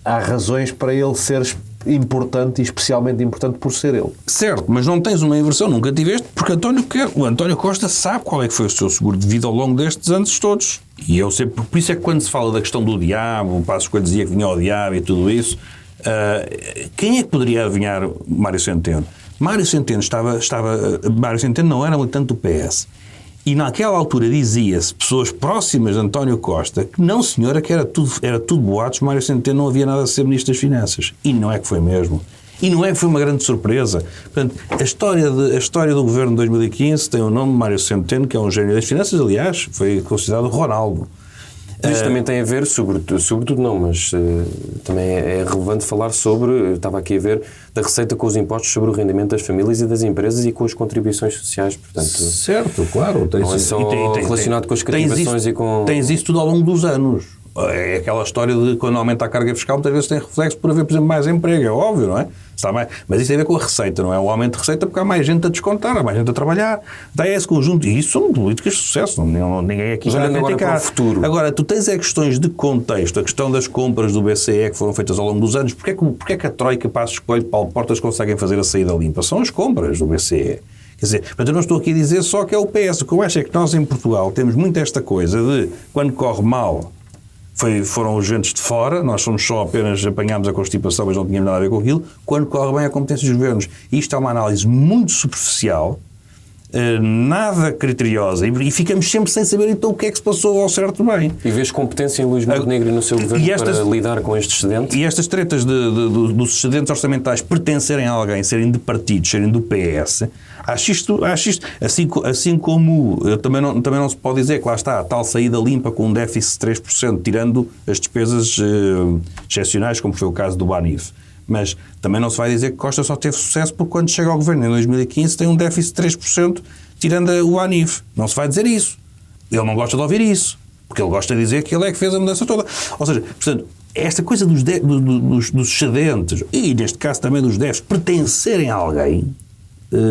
razões para ele ser importante, e especialmente importante por ser ele. Certo, mas não tens uma inversão, nunca tiveste, porque o António Costa sabe qual é que foi o seu seguro de vida ao longo destes anos todos. E eu sei, por isso é que quando se fala da questão do diabo, o Passos Coelho dizia que vinha ao diabo e tudo isso, quem é que poderia adivinhar Mário Centeno? Mário Centeno Mário Centeno não era militante do PS. E naquela altura dizia-se, pessoas próximas de António Costa, que não, senhora, que era tudo boatos, Mário Centeno não havia nada a ser Ministro das Finanças. E não é que foi mesmo. E não é que foi uma grande surpresa. Portanto, a história do governo de 2015 tem o nome de Mário Centeno, que é um gênio das finanças, aliás, foi considerado Ronaldo. Isto também tem a ver, sobretudo não, mas também é relevante falar sobre, estava aqui a ver, da receita com os impostos sobre o rendimento das famílias e das empresas e com as contribuições sociais, portanto... Certo, claro. Não é só relacionado com as cativações e com... Tens isso tudo ao longo dos anos. É aquela história de quando aumenta a carga fiscal, muitas vezes tem reflexo por haver, por exemplo, mais emprego, é óbvio, não é? Mas isso tem a ver com a receita, não é? O aumento de receita porque há mais gente a descontar, há mais gente a trabalhar. Daí esse conjunto, e isso são políticas de sucesso, ninguém aqui está a criticar. Agora para o futuro. Agora, tu tens questões de contexto, a questão das compras do BCE que foram feitas ao longo dos anos. Porque é que a Troika, Passos Coelho, Paulo Portas conseguem fazer a saída limpa? São as compras do BCE. Quer dizer, eu não estou aqui a dizer só que é o PS. O que eu acho é que nós em Portugal temos muito esta coisa de, quando corre mal, foram os ventos de fora, nós somos só apenas apanhámos a constipação, mas não tínhamos nada a ver com aquilo. Quando corre bem, a competência dos governos. Isto é uma análise muito superficial, nada criteriosa, e ficamos sempre sem saber então o que é que se passou ao certo bem. E vês competência em Luís Montenegro e no seu governo para lidar com estes excedentes? E estas tretas dos excedentes orçamentais pertencerem a alguém, serem de partidos, serem do PS, acho isto assim como também não se pode dizer que lá está a tal saída limpa com um déficit de 3%, tirando as despesas excepcionais, como foi o caso do Banif. Mas também não se vai dizer que Costa só teve sucesso porque quando chega ao governo em 2015 tem um déficit de 3%, tirando o ANIF. Não se vai dizer isso. Ele não gosta de ouvir isso. Porque ele gosta de dizer que ele é que fez a mudança toda. Ou seja, portanto, esta coisa dos excedentes, e neste caso também dos déficits, pertencerem a alguém,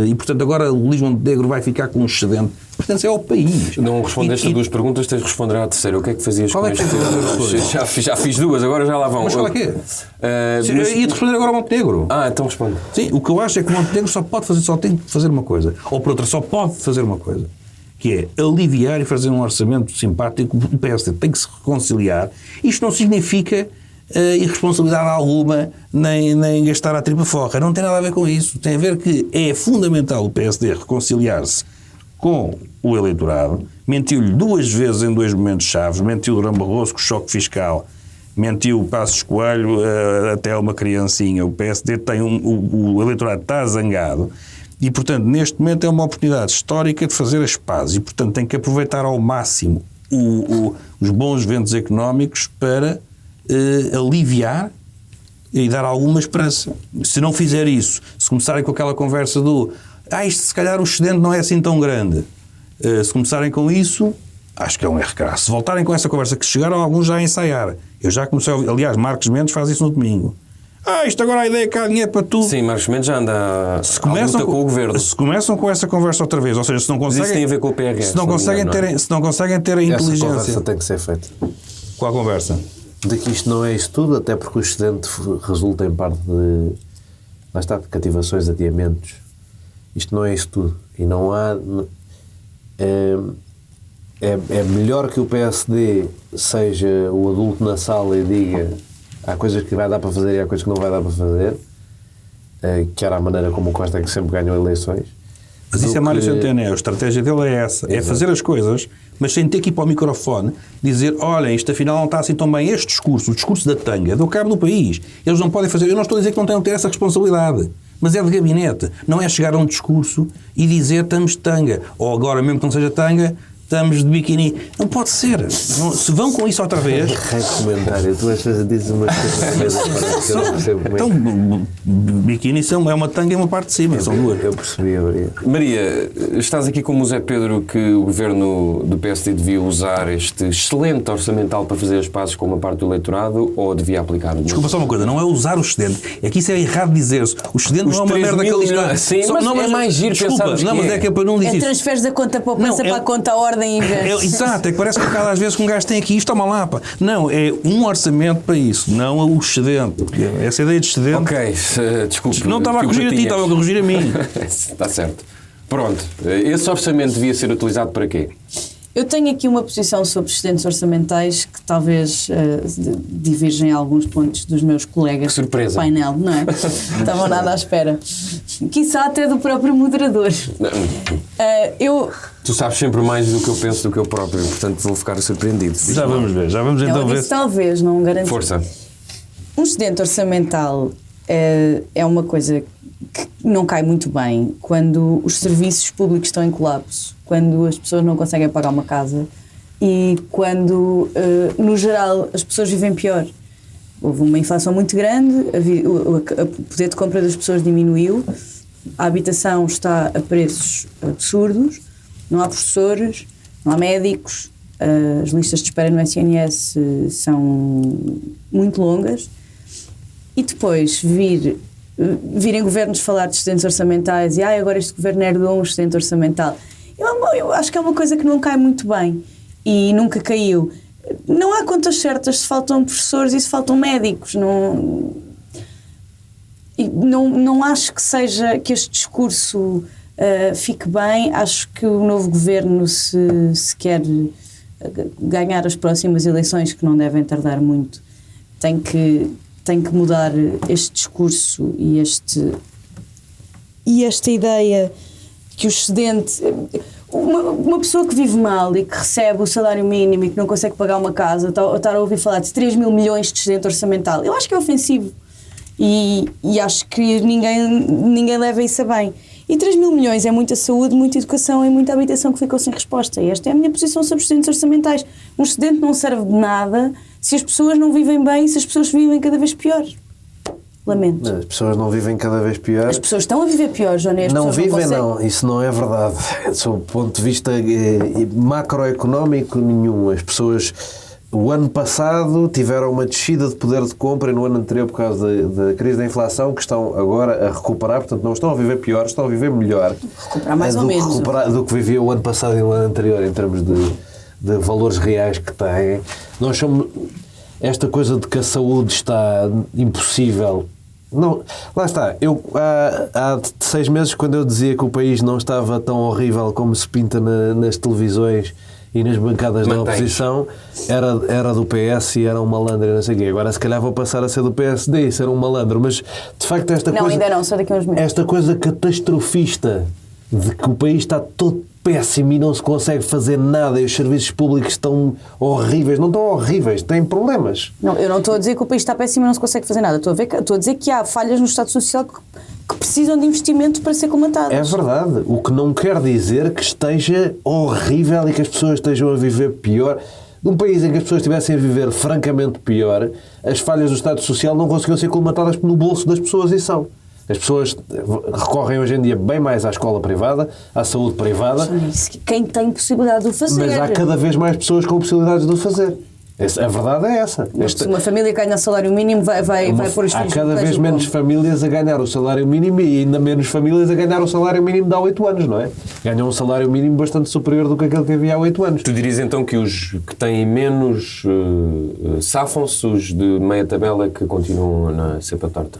e portanto agora o Luís Montenegro vai ficar com um excedente, pertence ao país. Não respondeste a duas perguntas, tens de responder à terceira. O que é que fazias com isto? Já fiz duas, agora já lá vão. Mas qual é que é? Eu ia-te responder agora ao Montenegro. Então responde. Sim, o que eu acho é que o Montenegro só tem que fazer uma coisa, ou por outra, só pode fazer uma coisa, que é aliviar e fazer um orçamento simpático. O PSD tem que se reconciliar. Isto não significa irresponsabilidade alguma, nem gastar a tripa forra. Não tem nada a ver com isso. Tem a ver que é fundamental o PSD reconciliar-se com o eleitorado. Mentiu-lhe 2 vezes em 2 momentos chaves. Mentiu Durão Barroso com o choque fiscal. Mentiu Passos Coelho até uma criancinha. O PSD tem o eleitorado está zangado. E, portanto, neste momento é uma oportunidade histórica de fazer as pazes. E, portanto, tem que aproveitar ao máximo os bons ventos económicos para aliviar e dar alguma esperança. Se não fizer isso, se começarem com aquela conversa do isto se calhar o excedente não é assim tão grande, se começarem com isso, acho que é um erro crasso. Se voltarem com essa conversa, que chegaram alguns já a ensaiar, eu já comecei a ouvir, aliás, Marcos Mendes faz isso no domingo. Isto agora a ideia é que há dinheiro para tudo. Sim, Marcos Mendes já anda à luta com o governo. Se começam com essa conversa outra vez, ou seja, se não conseguem... Isso tem a ver com o PRS. Se não conseguem ter a inteligência... Essa conversa tem que ser feita. Qual a conversa? De que isto não é isso tudo, até porque o excedente resulta em parte de... Lá está, de cativações, adiamentos. Isto não é isso tudo. E não há... É melhor que o PSD seja o adulto na sala e diga há coisas que vai dar para fazer e há coisas que não vai dar para fazer, que era a maneira como o Costa é que sempre ganhou eleições. Mas isso é Mário Centeno, a estratégia dele é essa. Exato. É fazer as coisas, mas sem ter que ir para o microfone dizer, olha, isto afinal não está assim tão bem. Este discurso, o discurso da tanga, do cabo do país, eles não podem fazer. Eu não estou a dizer que não tenham que ter essa responsabilidade, mas é de gabinete. Não é chegar a um discurso e dizer estamos de tanga, ou agora mesmo que não seja tanga, estamos de biquíni. Não pode ser. Não, se vão com isso outra vez... Comentário. Tu às dizes umas coisas que eu não percebo como é. Então, biquíni é uma tanga e uma parte de cima. São duas. Eu percebi. Maria, estás aqui como o Zé Pedro que o governo do PSD devia usar este excelente orçamental para fazer as pazes com uma parte do eleitorado ou devia aplicar? Desculpa só uma coisa. Não é usar o excedente. É que isso é errado dizer-se. O excedente não é uma merda que eles dão. Sim, mas não, é mais giro pensarmos que mas é que eu não disse isso. Transferes da conta poupança para a conta ordem. Exato, é que parece que cada vez que um gajo tem aqui isto, toma lá, pá. Não, é um orçamento para isso, não o excedente. Essa ideia de excedente... Ok, desculpe. Não estava a corrigir a ti, estava a corrigir a mim. Está certo. Pronto, esse orçamento devia ser utilizado para quê? Eu tenho aqui uma posição sobre excedentes orçamentais que talvez divergem alguns pontos dos meus colegas do painel, não é? Estavam nada à espera. Quiçá até do próprio moderador. Tu sabes sempre mais do que eu penso do que eu próprio, portanto vou ficar surpreendido. Já vamos então ver. Talvez, não garanto. Força. Um excedente orçamental é uma coisa que não cai muito bem quando os serviços públicos estão em colapso, quando as pessoas não conseguem pagar uma casa e quando, no geral, as pessoas vivem pior. Houve uma inflação muito grande, o poder de compra das pessoas diminuiu, a habitação está a preços absurdos, não há professores, não há médicos, as listas de espera no SNS são muito longas. E depois virem governos falar de excedentes orçamentais e agora este governo herdou um excedente orçamental. Eu acho que é uma coisa que não cai muito bem e nunca caiu. Não há contas certas se faltam professores e se faltam médicos. Não acho que este discurso fique bem. Acho que o novo governo, se quer ganhar as próximas eleições, que não devem tardar muito, tem que mudar este discurso e esta ideia que o excedente... Uma pessoa que vive mal e que recebe o salário mínimo e que não consegue pagar uma casa, estar a ouvir falar de 3 mil milhões de excedente orçamental, eu acho que é ofensivo. E acho que ninguém leva isso a bem. E 3 mil milhões é muita saúde, muita educação e muita habitação que ficou sem resposta. E esta é a minha posição sobre excedentes orçamentais. Um excedente não serve de nada se as pessoas não vivem bem, se as pessoas vivem cada vez pior. Lamento. As pessoas não vivem cada vez pior. As pessoas estão a viver pior, Joné. Não vivem, não. Isso não é verdade. Sob o ponto de vista macroeconómico, nenhum. As pessoas, o ano passado, tiveram uma descida de poder de compra e no ano anterior, por causa da crise da inflação, que estão agora a recuperar. Portanto, não estão a viver pior, estão a viver melhor. Recuperar mais ou menos. Do que vivia o ano passado e o ano anterior, em termos de valores reais que têm. Nós somos... Esta coisa de que a saúde está impossível... Não, lá está. Há 6 meses, quando eu dizia que o país não estava tão horrível como se pinta nas televisões e nas bancadas da oposição, era do PS e era um malandro e não sei o quê. Agora, se calhar, vou passar a ser do PSD e ser um malandro. Mas, de facto, ainda não, só daqui a uns meses. Esta coisa catastrofista de que o país está todo péssimo e não se consegue fazer nada e os serviços públicos estão horríveis. Não estão horríveis, têm problemas. Não, eu não estou a dizer que o país está péssimo e não se consegue fazer nada. Estou a dizer que há falhas no Estado Social que precisam de investimento para ser comatadas. É verdade. O que não quer dizer que esteja horrível e que as pessoas estejam a viver pior. Num país em que as pessoas estivessem a viver francamente pior, as falhas do Estado Social não conseguiam ser colmatadas no bolso das pessoas e são. As pessoas recorrem hoje em dia bem mais à escola privada, à saúde privada. Quem tem possibilidade de o fazer. Mas há cada vez mais pessoas com possibilidades de o fazer. A verdade é essa. Se uma família ganha o salário mínimo, vai pôr os filhos. Há cada vez menos famílias a ganhar o salário mínimo e ainda menos famílias a ganhar o salário mínimo de há 8 anos, não é? Ganham um salário mínimo bastante superior do que aquele que havia há 8 anos. Tu dirias então que os que têm menos safam-se, os de meia tabela que continuam na cepa torta?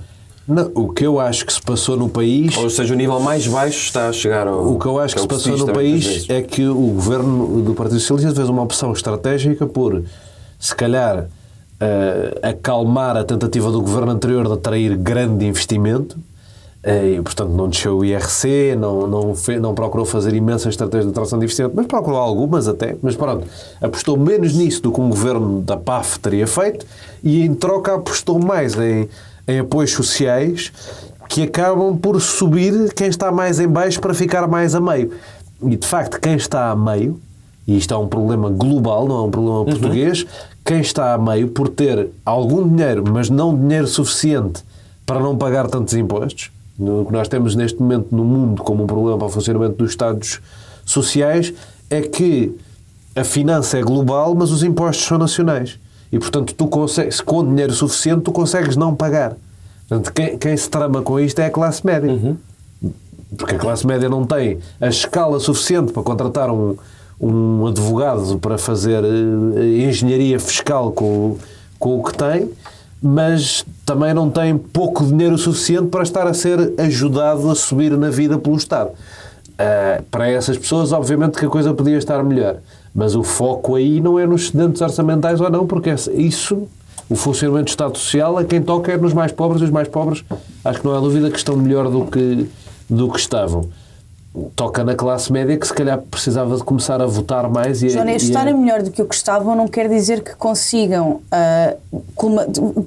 Não, o que eu acho que se passou no país... Ou seja, o nível mais baixo está a chegar ao... O que eu acho que se passou no país é que o governo do Partido Socialista fez uma opção estratégica por, se calhar, acalmar a tentativa do governo anterior de atrair grande investimento e, portanto, não desceu o IRC, não procurou fazer imensas estratégias de atração de investimento, mas procurou algumas até, mas pronto, apostou menos nisso do que um governo da PAF teria feito e, em troca, apostou mais em apoios sociais que acabam por subir quem está mais em baixo para ficar mais a meio. E, de facto, quem está a meio, e isto é um problema global, não é um problema português, quem está a meio, por ter algum dinheiro, mas não dinheiro suficiente para não pagar tantos impostos, o que nós temos neste momento no mundo como um problema para o funcionamento dos Estados sociais, é que a finança é global, mas os impostos são nacionais. E, portanto, tu consegues, com dinheiro suficiente, tu consegues não pagar. Portanto, quem se trama com isto é a classe média. Porque a classe média não tem a escala suficiente para contratar um advogado para fazer engenharia fiscal com o que tem, mas também não tem pouco dinheiro suficiente para estar a ser ajudado a subir na vida pelo Estado. Para essas pessoas, obviamente que a coisa podia estar melhor. Mas o foco aí não é nos excedentes orçamentais ou não, porque isso, o funcionamento do Estado Social, a quem toca é nos mais pobres, e os mais pobres, acho que não há dúvida que estão melhor do que estavam. Toca na classe média que se calhar precisava de começar a votar mais. Estarem melhor do que o que estavam não quer dizer que consigam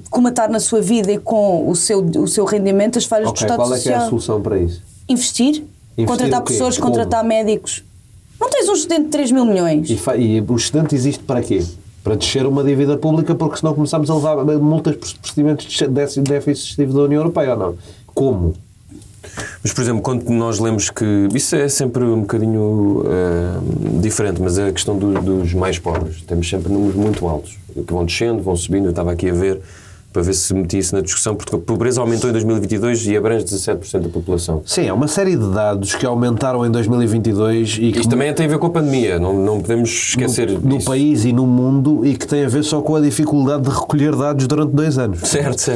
colmatar na sua vida e com o seu rendimento as falhas do Estado Social. Qual é que é a solução para isso? Investir contratar pessoas, contratar médicos. Não tens um estudante de 3 mil milhões. E o estudante existe para quê? Para descer uma dívida pública, porque senão começamos a levar multas por procedimentos de déficit excessivo da União Europeia, ou não? Como? Mas, por exemplo, quando nós lemos que... Isso é sempre um bocadinho diferente, mas é a questão dos mais pobres. Temos sempre números muito altos, que vão descendo, vão subindo. Eu estava aqui a ver, para ver se metia isso na discussão, porque a pobreza aumentou em 2022 e abrange 17% da população. Sim, é uma série de dados que aumentaram em 2022 e que... Isto também tem a ver com a pandemia, não podemos esquecer no país e no mundo, e que tem a ver só com a dificuldade de recolher dados durante 2 anos. Certo.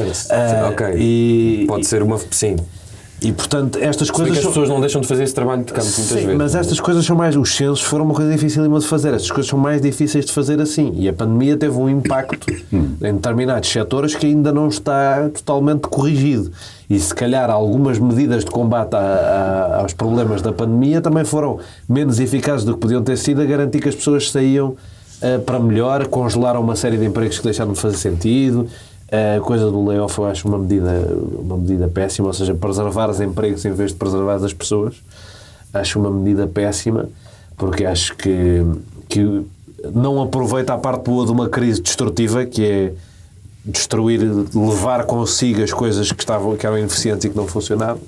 Ok. Pode ser uma... Sim. E, portanto, estas coisas... as pessoas não deixam de fazer esse trabalho de campo muitas vezes. Mas estas coisas são mais... Os censos foram uma coisa dificílima de fazer. Estas coisas são mais difíceis de fazer assim. E a pandemia teve um impacto em determinados setores que ainda não está totalmente corrigido. E, se calhar, algumas medidas de combate aos problemas da pandemia também foram menos eficazes do que podiam ter sido a garantir que as pessoas saíam para melhor, congelaram uma série de empregos que deixaram de fazer sentido... A coisa do layoff eu acho uma medida péssima, ou seja, preservar os empregos em vez de preservar as pessoas, acho uma medida péssima, porque acho que não aproveita a parte boa de uma crise destrutiva, que é destruir, levar consigo as coisas que eram ineficientes e que não funcionavam.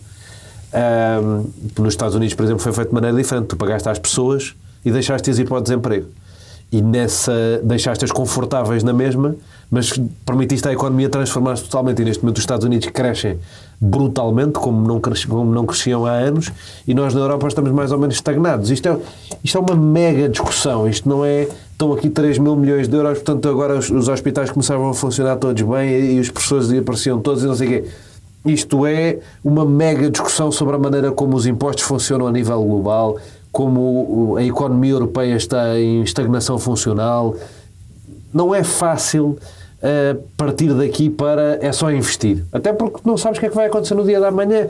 Nos Estados Unidos, por exemplo, foi feito de maneira diferente. Tu pagaste às pessoas e deixaste-as ir para o desemprego. E deixaste-as confortáveis na mesma, mas permitiste à economia transformar-se totalmente. E neste momento os Estados Unidos crescem brutalmente, como não cresciam há anos, e nós na Europa estamos mais ou menos estagnados. Isto é uma mega discussão. Isto não é... Estão aqui 3 mil milhões de euros, portanto agora os hospitais começavam a funcionar todos bem e os professores apareciam todos e não sei o quê. Isto é uma mega discussão sobre a maneira como os impostos funcionam a nível global, como a economia europeia está em estagnação funcional. Não é fácil partir daqui para é só investir. Até porque não sabes o que é que vai acontecer no dia da manhã.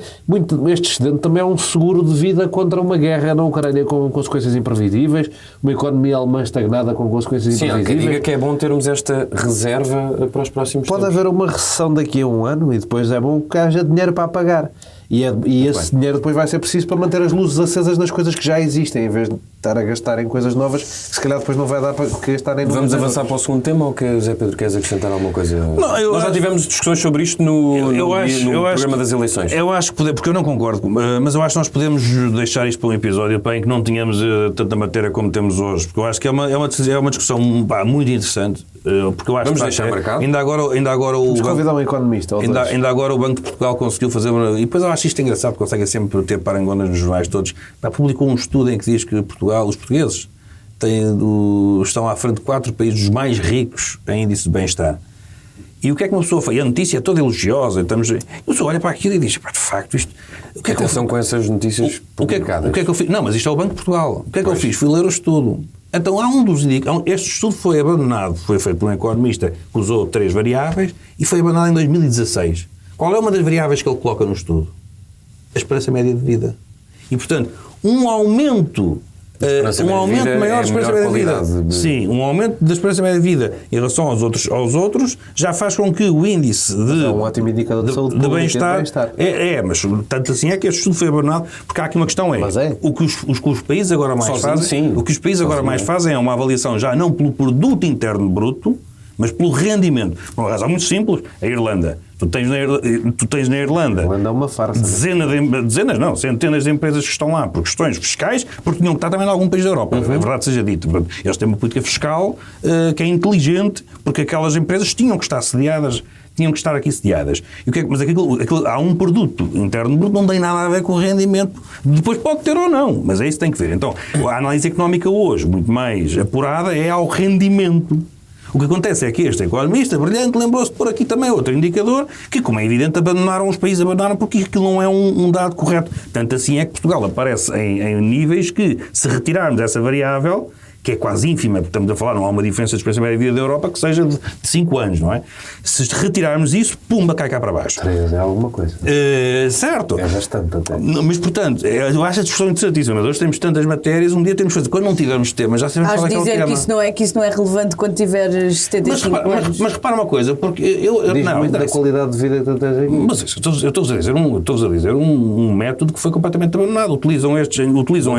Este excedente também é um seguro de vida contra uma guerra na Ucrânia com consequências imprevisíveis, uma economia alemã estagnada com consequências imprevisíveis. Sim, há quem diga que é bom termos esta reserva para os próximos tempos. Pode haver uma recessão daqui a 1 ano e depois é bom que haja dinheiro para pagar. E esse dinheiro depois vai ser preciso para manter as luzes acesas nas coisas que já existem, em vez de estar a gastar em coisas novas, que se calhar depois não vai dar para gastar em novas. Vamos avançar para o segundo tema ou que Zé Pedro queres acrescentar alguma coisa? Não, nós já tivemos discussões sobre isto no programa das eleições. Eu acho que porque eu não concordo, mas eu acho que nós podemos deixar isto para um episódio em que não tínhamos tanta matéria como temos hoje, porque eu acho que é uma discussão muito interessante. Porque eu acho vamos deixar marcado. Ainda agora o convidar um economista. Ainda agora o Banco de Portugal conseguiu fazer e depois eu acho isto engraçado, porque consegue sempre ter parangonas nos jornais todos. Publicou um estudo em que diz que os portugueses estão à frente de 4 países dos mais ricos em índice de bem-estar. E o que é que uma pessoa faz? E a notícia é toda elogiosa. A pessoa olha para aquilo e diz, de facto, isto... Atenção com essas notícias publicadas. O que é que eu fiz? Não, mas isto é o Banco de Portugal. O que é que eu fiz? Fui ler o estudo. Então há um dos indicadores. Este estudo foi abandonado, foi feito por um economista que usou 3 variáveis e foi abandonado em 2016. Qual é uma das variáveis que ele coloca no estudo? A esperança média de vida. E, portanto, um aumento maior da esperança média de vida. Sim, um aumento da esperança média de vida em relação aos outros já faz com que o índice de, é um ótimo indicador de saúde de bem-estar mas tanto assim é que este estudo foi abandonado, porque há aqui uma questão o que os países agora mais fazem, o que os países agora mais fazem é uma avaliação já não pelo produto interno bruto, mas pelo rendimento. Por uma razão muito simples, a Irlanda. Tu tens na Irlanda é uma farsa, centenas de empresas que estão lá por questões fiscais, porque tinham que estar também em algum país da Europa, é verdade seja dito. Eles têm uma política fiscal que é inteligente, porque aquelas empresas tinham que estar sediadas, tinham que estar aqui sediadas. Mas há um produto interno bruto, não tem nada a ver com o rendimento. Depois pode ter ou não, mas é isso que tem que ver. Então, a análise económica hoje, muito mais apurada, é ao rendimento. O que acontece é que este economista brilhante lembrou-se de pôr aqui também outro indicador que, como é evidente, os países abandonaram porque aquilo não é um dado correto. Tanto assim é que Portugal aparece em níveis que, se retirarmos essa variável, que é quase ínfima, porque estamos a falar, não há uma diferença de experiência média de vida da Europa que seja de 5 anos, não é? Se retirarmos isso, pumba, cai cá para baixo. 3 é alguma coisa. Certo. É bastante até. Mas, portanto, eu acho a discussão interessantíssima. Mas hoje temos tantas matérias, um dia temos que fazer. Quando não tivermos temas, já sabemos qual é que é o tema. Hás de dizer que isso não é relevante quando tiveres 75 anos. Mas repara uma coisa, porque Diz muito da qualidade de vida que tu tens aqui. Mas eu estou-vos a dizer um método que foi completamente abandonado. Utilizam estes.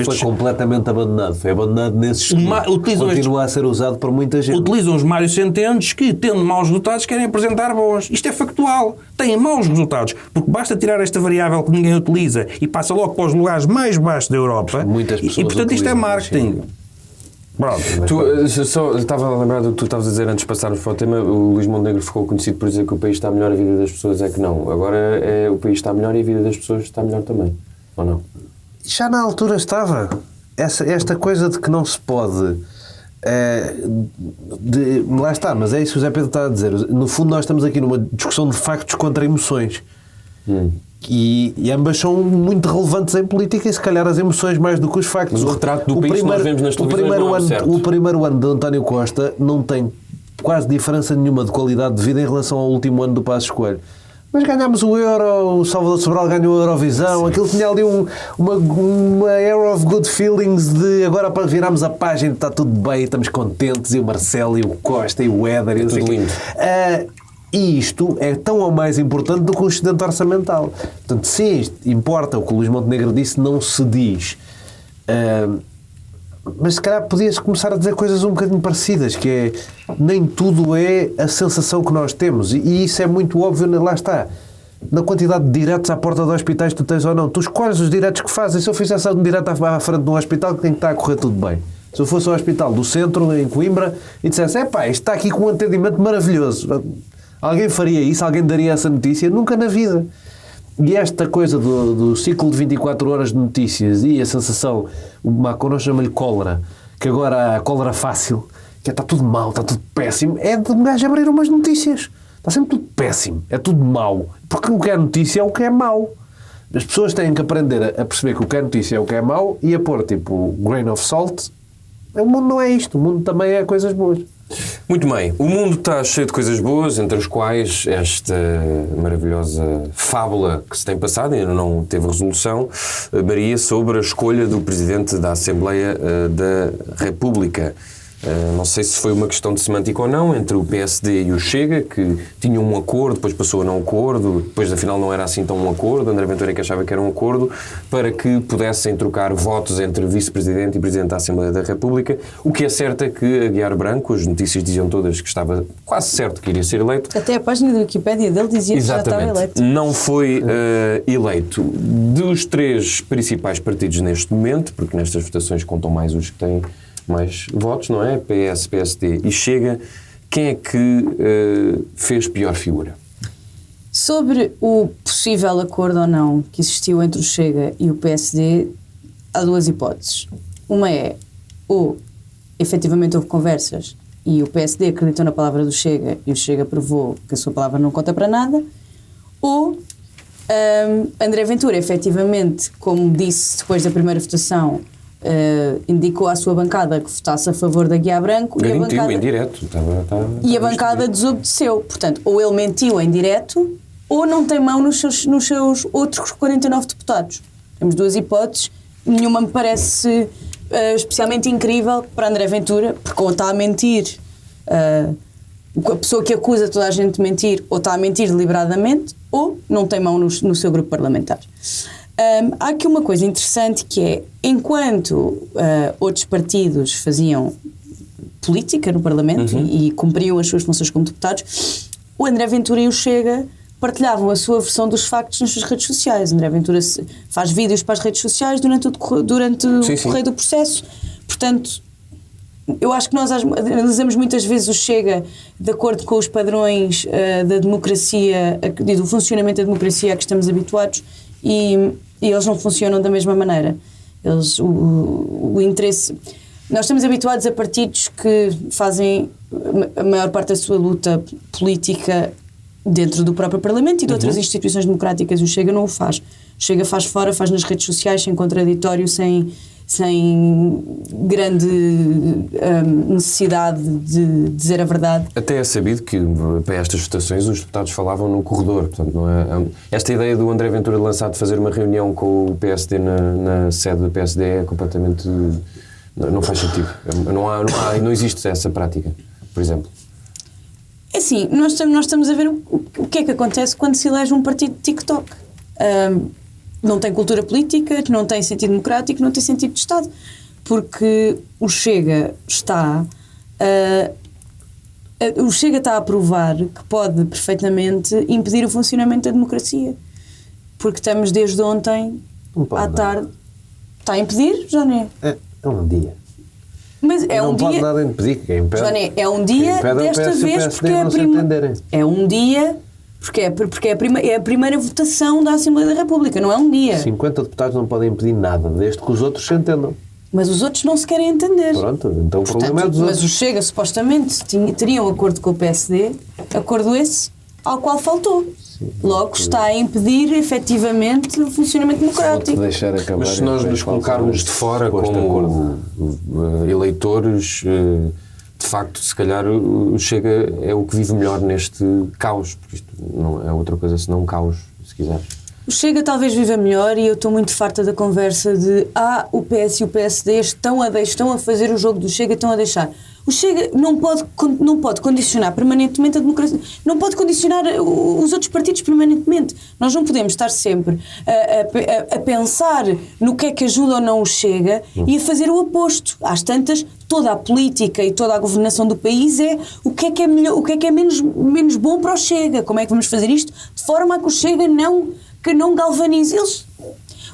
Foi completamente abandonado. Foi abandonado nesse esquema. Continua a ser usado por muita gente. Utilizam os Mário Centendes que, tendo maus resultados, querem apresentar bons. Isto é factual. Têm maus resultados. Porque basta tirar esta variável que ninguém utiliza e passa logo para os lugares mais baixos da Europa. Muitas pessoas e portanto, isto é marketing. Tu, só estava a lembrar do que tu estavas a dizer antes de passarmos para o tema. O Luís Montenegro ficou conhecido por dizer que o país está melhor, a vida das pessoas é que não. Agora o país está melhor e a vida das pessoas está melhor também. Ou não? Já na altura estava. Esta coisa de que não se pode... lá está, mas é isso que o Zé Pedro está a dizer. No fundo, nós estamos aqui numa discussão de factos contra emoções. E ambas são muito relevantes em política e se calhar as emoções mais do que os factos. Mas o retrato do país que nós vemos nas televisões o primeiro ano de António Costa não tem quase diferença nenhuma de qualidade de vida em relação ao último ano do Passos Coelho. Mas ganhámos o Euro, o Salvador Sobral ganhou a Eurovisão, aquilo tinha ali uma air of good feelings de agora para virarmos a página, está tudo bem, estamos contentes, e o Marcelo, e o Costa, e o Éder, e tudo lindo. E isto é tão ou mais importante do que o excedente orçamental. Portanto, sim, importa, o que o Luís Montenegro disse não se diz. Mas se calhar podias começar a dizer coisas um bocadinho parecidas, que é, nem tudo é a sensação que nós temos, e isso é muito óbvio, lá está, na quantidade de diretos à porta de hospitais que tu tens ou não. Tu escolhes os diretos que fazes. Se eu fizesse um direto à frente de um hospital, que tem que estar a correr tudo bem. Se eu fosse ao hospital do centro, em Coimbra, e dissesse, isto está aqui com um atendimento maravilhoso, alguém faria isso? Alguém daria essa notícia? Nunca na vida. E esta coisa do ciclo de 24 horas de notícias e a sensação, o Macron chama-lhe cólera, que agora há a cólera fácil, que está tudo mal, está tudo péssimo, é de um gajo abrir umas notícias. Está sempre tudo péssimo, é tudo mau. Porque o que é notícia é o que é mau. As pessoas têm que aprender a perceber que o que é notícia é o que é mau e a pôr tipo grain of salt. O mundo não é isto, o mundo também é coisas boas. Muito bem, o mundo está cheio de coisas boas, entre as quais esta maravilhosa fábula que se tem passado, ainda não teve resolução, Maria, sobre a escolha do Presidente da Assembleia da República. Não sei se foi uma questão de semântica ou não, entre o PSD e o Chega, que tinham um acordo, depois passou a não acordo, depois afinal não era assim tão um acordo, André Ventura que achava que era um acordo, para que pudessem trocar votos entre Vice-Presidente e Presidente da Assembleia da República. O que é certo é que Aguiar Branco, as notícias diziam todas que estava quase certo que iria ser eleito. Até a página da Wikipédia dele dizia que já estava eleito. Não foi eleito. Dos 3 principais partidos neste momento, porque nestas votações contam mais os que têm mais votos, não é? PS, PSD e Chega. Quem é que fez pior figura? Sobre o possível acordo ou não que existiu entre o Chega e o PSD, há 2 hipóteses. Uma é, ou efetivamente houve conversas e o PSD acreditou na palavra do Chega e o Chega provou que a sua palavra não conta para nada, ou André Ventura, efetivamente, como disse depois da primeira votação, indicou à sua bancada que votasse a favor da Aguiar Branco e a bancada desobedeceu. Portanto, ou ele mentiu em direto ou não tem mão nos seus outros 49 deputados. Temos 2 hipóteses, nenhuma me parece especialmente incrível para André Ventura, porque ou está a mentir, a pessoa que acusa toda a gente de mentir, ou está a mentir deliberadamente, ou não tem mão no seu grupo parlamentar. Há aqui uma coisa interessante que é, enquanto outros partidos faziam política no Parlamento e cumpriam as suas funções como deputados, o André Ventura e o Chega partilhavam a sua versão dos factos nas suas redes sociais. André Ventura faz vídeos para as redes sociais durante o decorrer do processo. Portanto, eu acho que nós analisamos muitas vezes o Chega de acordo com os padrões da democracia e do funcionamento da democracia a que estamos habituados e eles não funcionam da mesma maneira. O interesse... Nós estamos habituados a partidos que fazem a maior parte da sua luta política dentro do próprio Parlamento e de outras instituições democráticas. O Chega não o faz. O Chega faz fora, faz nas redes sociais, sem contraditório, sem grande necessidade de dizer a verdade. Até é sabido que para estas votações os deputados falavam no corredor. Portanto, não é, esta ideia do André Ventura lançar de fazer uma reunião com o PSD na sede do PSD é completamente... Não faz sentido. Não existe essa prática, por exemplo. É assim, nós estamos a ver o que é que acontece quando se elege um partido de TikTok. Não tem cultura política, não tem sentido democrático, não tem sentido de Estado. Porque o Chega está a provar que pode perfeitamente impedir o funcionamento da democracia. Porque estamos desde ontem à tarde... Está a impedir, já não é? É um dia. Mas é não um pode dia... nada impedir. Quem impede, Joné, é um dia desta vez porque é um dia porque é a primeira votação da Assembleia da República, não é um dia. 50 deputados não podem impedir nada, desde que os outros se entendam. Mas os outros não se querem entender. Pronto, então o problema é dos outros. Mas o Chega supostamente teria um acordo com o PSD, acordo esse ao qual faltou. Logo está a impedir efetivamente o funcionamento democrático. Mas se nós nos colocarmos de fora como eleitores, de facto, se calhar o Chega é o que vive melhor neste caos, porque isto não é outra coisa senão um caos, se quiseres. O Chega talvez viva melhor e eu estou muito farta da conversa de o PS e o PSD estão a fazer o jogo do Chega, estão a deixar. O Chega não pode condicionar permanentemente a democracia, não pode condicionar os outros partidos permanentemente. Nós não podemos estar sempre a pensar no que é que ajuda ou não o Chega e a fazer o oposto. Às tantas, toda a política e toda a governação do país é o que é melhor, o que é menos bom para o Chega. Como é que vamos fazer isto de forma a que o Chega não galvanize eles.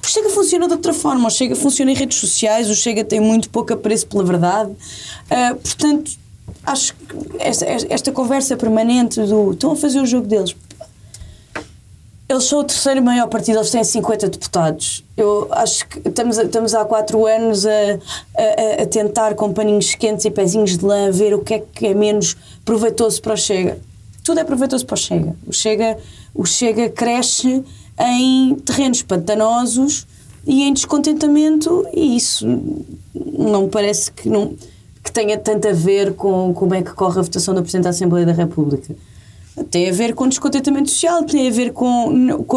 O Chega funciona de outra forma, o Chega funciona em redes sociais, o Chega tem muito pouco apreço pela verdade. Portanto, acho que esta conversa permanente do estão a fazer o jogo deles. Eles são o terceiro maior partido, eles têm 50 deputados. Eu acho que estamos há 4 anos a tentar com paninhos quentes e pezinhos de lã ver o que é menos proveitoso para o Chega. Tudo é proveitoso para o Chega. O Chega cresce em terrenos pantanosos e em descontentamento, e isso não me parece que tenha tanto a ver com como é que corre a votação do Presidente da Assembleia da República. Tem a ver com descontentamento social, tem a ver com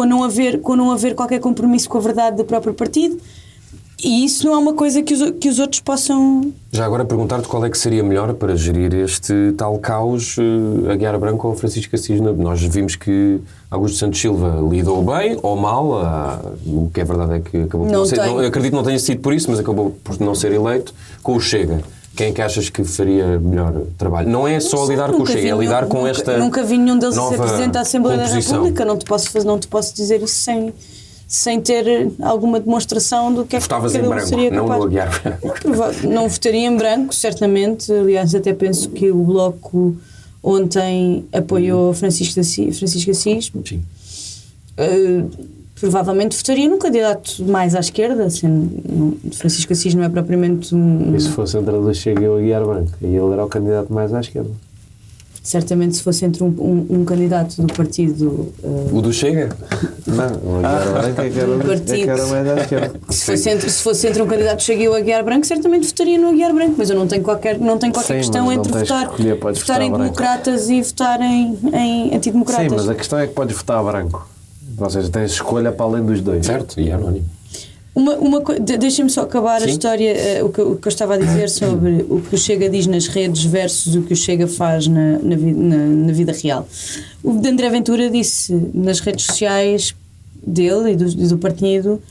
não haver qualquer compromisso com a verdade do próprio partido, e isso não é uma coisa que os outros possam... Já agora perguntar-te qual é que seria melhor para gerir este tal caos, Aguiar Branco ou Francisco Assis. Nós vimos que Augusto Santos Silva lidou bem ou mal, o que é verdade é que acabou por não ser, acredito que não tenha sido por isso, mas acabou por não ser eleito, com o Chega. Quem é que achas que faria melhor trabalho? Não é só lidar com o Chega, é lidar com esta nunca vi nenhum deles ser Presidente da Assembleia composição. da República, não te posso dizer isso sem ter alguma demonstração do que é que cada um seria capaz. Não Aguiar Branco. Não votaria em branco, certamente. Aliás, até penso que o Bloco ontem apoiou Francisco Assis. Sim. Provavelmente votaria num candidato mais à esquerda. Francisco Assis não é propriamente E se fosse entre o Chega e o Aguiar Branco? E ele era o candidato mais à esquerda. Certamente, se fosse entre um candidato do partido... O do Chega? Não, o Aguiar Branco é que era mais à esquerda. Se fosse entre um candidato do Chega e o Aguiar Branco, certamente votaria no Aguiar Branco, mas eu não tenho qualquer questão entre votar em democratas e votar em antidemocratas. Sim, mas a questão é que podes votar branco. Ou seja, tens escolha para além dos dois. Certo, e é anónimo. Deixem-me só acabar a história, o que eu estava a dizer sobre o que o Chega diz nas redes versus o que o Chega faz na vida real. O de André Ventura disse nas redes sociais dele e do partido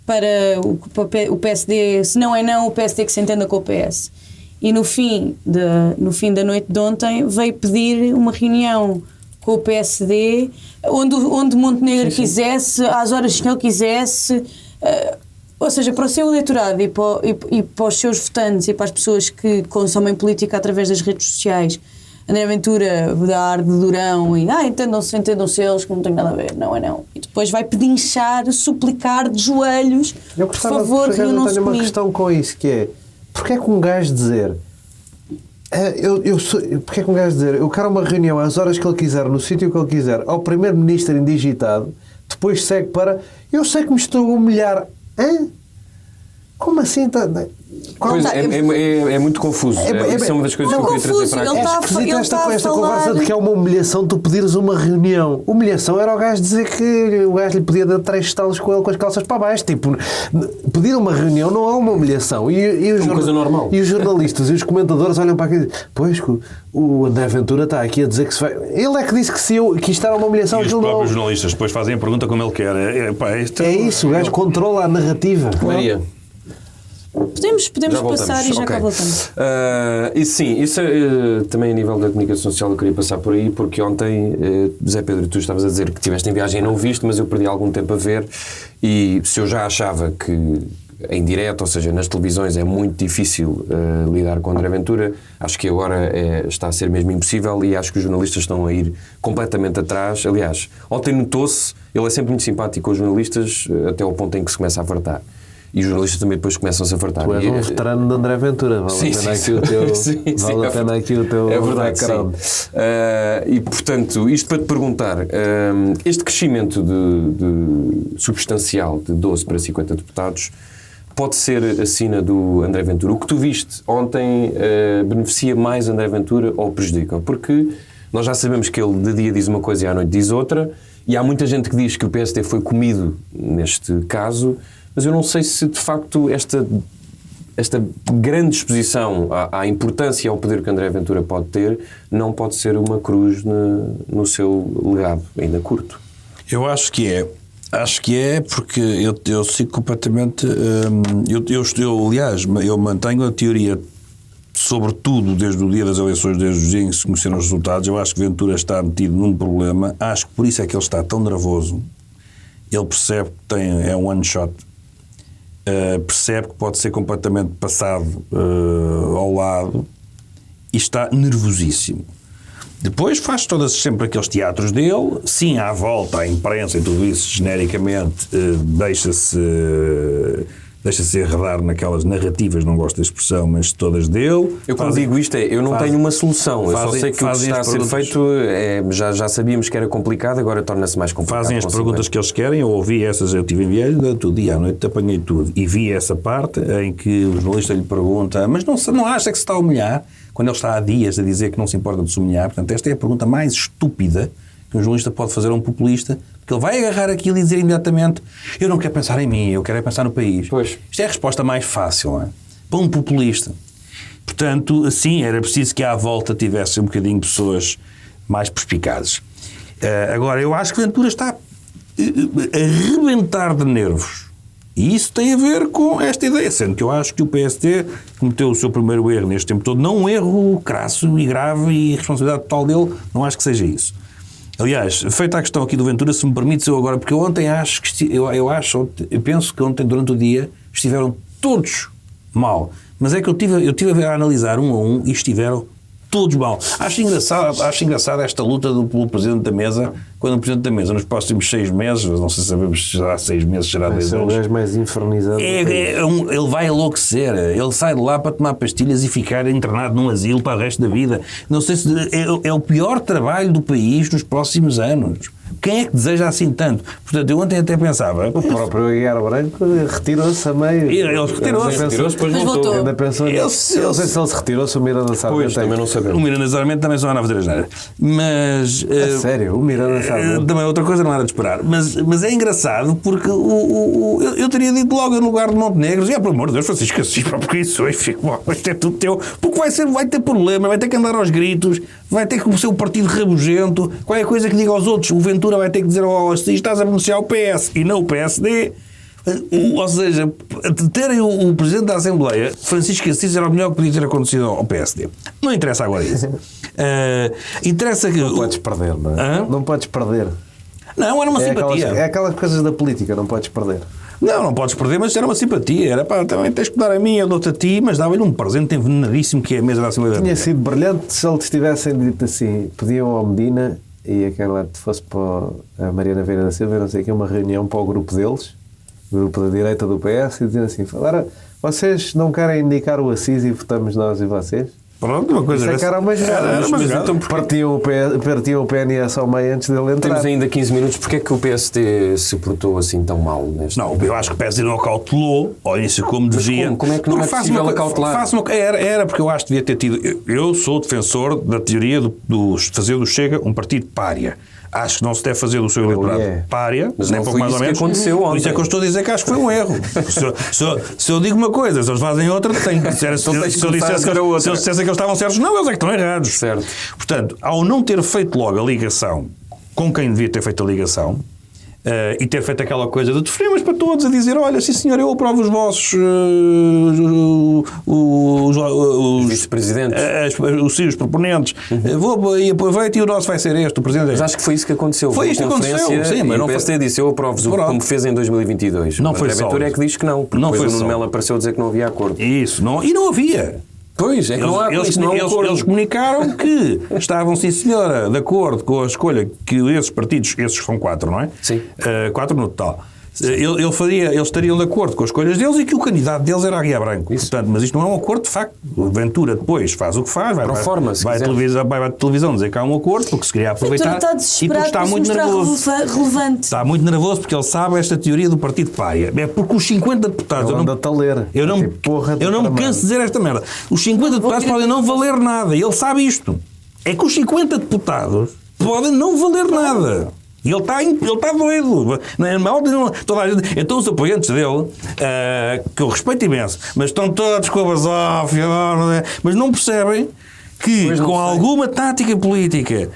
para o PSD, se não é não, o PSD que se entenda com o PS. E no fim da noite de ontem veio pedir uma reunião com o PSD onde Montenegro quisesse, às horas que ele quisesse... ou seja, para o seu eleitorado e para os seus votantes e para as pessoas que consomem política através das redes sociais, André Ventura dá ar de durão e entendam-se eles que não tem nada a ver, não é não. E depois vai pedinchar, suplicar de joelhos, por favor, reúnam-se comigo. Eu tenho uma questão com isso, que é, porque é que um gajo dizer Porque é que me vais dizer? Eu quero uma reunião às horas que ele quiser, no sítio que ele quiser, ao primeiro-ministro indigitado, depois segue para... Eu sei que me estou a humilhar. Hã? Como assim? Pois, é muito confuso. Isso é uma das coisas que eu queria trazer para aqui. É esquisito esta conversa de que é uma humilhação tu pedires uma reunião. Humilhação era o gajo dizer que o gajo lhe podia dar 3 estalos com ele com as calças para baixo. Tipo, pedir uma reunião não é uma humilhação. É uma coisa normal. E os jornalistas e os comentadores olham para aqui e dizem: pois, o André Ventura está aqui a dizer que se vai... Ele é que disse que isto era uma humilhação. E os próprios jornalistas depois fazem a pergunta como ele quer. É isso, o gajo controla a narrativa. Maria. Podemos passar e já cá voltamos. E sim, isso também a nível da comunicação social eu queria passar por aí, porque ontem, Zé Pedro, tu estavas a dizer que estiveste em viagem e não viste, mas eu perdi algum tempo a ver, e se eu já achava que em direto, ou seja, nas televisões é muito difícil lidar com André Ventura, acho que agora está a ser mesmo impossível, e acho que os jornalistas estão a ir completamente atrás. Aliás, ontem notou-se, ele é sempre muito simpático com os jornalistas até ao ponto em que se começa a fartar. E os jornalistas também depois começam-se a fartar. Tu és um veterano de André Ventura. Vale a pena aqui o teu é verdade, sim. E, portanto, isto para te perguntar, este crescimento substancial de 12 para 50 deputados pode ser a sina do André Ventura? O que tu viste ontem beneficia mais André Ventura ou prejudica? Porque nós já sabemos que ele de dia diz uma coisa e à noite diz outra, e há muita gente que diz que o PSD foi comido neste caso, mas eu não sei se de facto esta grande exposição à importância e ao poder que André Ventura pode ter não pode ser uma cruz no seu legado, ainda curto. Eu acho que é. Acho que é porque eu sigo completamente... Aliás, eu mantenho a teoria, sobretudo desde o dia das eleições, desde o dia em que se conheceram os resultados. Eu acho que Ventura está metido num problema. Acho que por isso é que ele está tão nervoso. Ele percebe que é um one shot. Percebe que pode ser completamente passado ao lado e está nervosíssimo. Depois faz sempre aqueles teatros dele, sim, à volta, à imprensa e tudo isso, genericamente, deixa-se enredar naquelas narrativas, não gosto da expressão, mas todas dele. Eu quando digo isto eu não tenho uma solução, eu só sei que o que está a ser feito, já sabíamos que era complicado, agora torna-se mais complicado. Fazem as perguntas que eles querem, eu ouvi essas, eu estive em viagem durante o dia, à noite apanhei tudo, e vi essa parte em que o jornalista lhe pergunta, mas não acha que se está a humilhar? Quando ele está há dias a dizer que não se importa de se humilhar. Portanto, esta é a pergunta mais estúpida que um jornalista pode fazer a um populista, porque ele vai agarrar aquilo e dizer imediatamente: eu não quero pensar em mim, eu quero pensar no país. Pois. Isto é a resposta mais fácil, não é? Para um populista. Portanto, assim, era preciso que à volta tivesse um bocadinho pessoas mais perspicazes. Agora, eu acho que Ventura está a arrebentar de nervos. E isso tem a ver com esta ideia, sendo que eu acho que o PSD cometeu o seu primeiro erro neste tempo todo, não um erro crasso e grave e responsabilidade total dele, não acho que seja isso. Aliás, feita a questão aqui do Ventura, se me permite, eu agora, porque eu ontem acho que, eu penso que ontem, durante o dia, estiveram todos mal, mas é que eu tive a analisar um a um e estiveram todos mal. Acho engraçado esta luta pelo Presidente da Mesa, quando o Presidente da Mesa, nos próximos 6 meses, não sei se sabemos se será 6 meses, será 10 anos. É o gajo mais infernizado. Ele vai enlouquecer. Ele sai de lá para tomar pastilhas e ficar internado num asilo para o resto da vida. Não sei se é o pior trabalho do país nos próximos anos. Quem é que deseja assim tanto? Portanto, eu ontem até pensava... O próprio Aguiar Branco retirou-se a meio. Ele retirou-se, depois voltou. Ainda pensou eu não sei se ele se retirou, se o Miranda Sarmento... Pois, também não sabemos. O Miranda Sarmento também só anda a fazer asneira. Mas... sério, o Miranda Sarmento... Também outra coisa não era de esperar. Mas é engraçado porque eu teria dito logo no lugar de Montenegro, pelo amor de Deus, Francisco Assis, porque isso isto é tudo teu. Porque vai ter problema, vai ter que andar aos gritos, vai ter que ser um partido rabugento, qualquer coisa que diga aos outros, o Ventura vai ter que dizer ao Assis: estás a pronunciar o PS e não o PSD. Ou seja, terem o Presidente da Assembleia, Francisco Assis, era o melhor que podia ter acontecido ao PSD. Não interessa agora isso. Interessa que... Não podes perder, não é? Não podes perder. Não, era uma simpatia. É aquelas coisas da política, não podes perder. Não podes perder, mas era uma simpatia. Era pá, também tens que dar a mim, eu dou-te a ti, mas dava-lhe um presente envenenadíssimo que é a mesa da Assembleia. Tinha sido brilhante se eles tivessem dito assim: pediam ao Medina e aquela fosse para a Mariana Vieira da Silva, não sei o que, uma reunião para o grupo deles, o grupo da direita do PS, e dizer assim: agora vocês não querem indicar o Assis e votamos nós e vocês? Pronto, uma coisa Isso é que era uma jogada. Mas então, partiam o PNS ao meio antes dele entrar. Temos ainda 15 minutos. Porquê é que o PSD se portou assim tão mal neste? Não, eu acho que o PSD não acautelou ao início como devia. Como é que não é possível acautelar? Era porque eu acho que devia ter tido. Eu sou defensor da teoria de fazer do Chega um partido pária. Acho que não se deve fazer do seu eleitorado pária, mas nem não pouco foi mais isso ou menos. que aconteceu ontem. Por isso é que eu estou a dizer que acho que foi um erro. Se eu digo uma coisa, se eles fazem outra, tem que dizer. Se eu dissesse que eles estavam certos, não, eles é que estão errados. Certo. Portanto, ao não ter feito logo a ligação com quem devia ter feito a ligação, e ter feito aquela coisa de telefonemas para todos a dizer, olha, sim senhor, eu aprovo os vossos os vice-presidentes, os proponentes, vou e aproveito e o nosso vai ser este, o presidente. Mas acho que foi isso que aconteceu. Foi isto que aconteceu. Sim, mas o PSD disse, eu aprovo como fez em 2022. Não foi só. A Ventura é que diz que não, porque não depois foi o Nuno só. Melo apareceu a dizer que não havia acordo. Isso, e não havia. Pois, é que não há acordo. Eles comunicaram que estavam, sim senhora, de acordo com a escolha que esses partidos, esses são 4, não é? Sim. 4 no total. Eles estariam de acordo com as escolhas deles e que o candidato deles era a Guia Branco. Portanto, mas isto não é um acordo de facto. O Ventura depois faz o que faz, vai à televisão dizer que há um acordo, porque se queria aproveitar e porque está muito nervoso. Relevante. Está muito nervoso porque ele sabe esta teoria do partido pária. É porque os 50 deputados. Eu não me canso de dizer esta merda. Os 50 deputados podem não valer nada. E ele sabe isto. É que os 50 deputados podem não valer nada. E ele está doido. Toda a gente, então os apoiantes dele, que eu respeito imenso, mas estão todos com a basófia, mas não percebem que com alguma tática política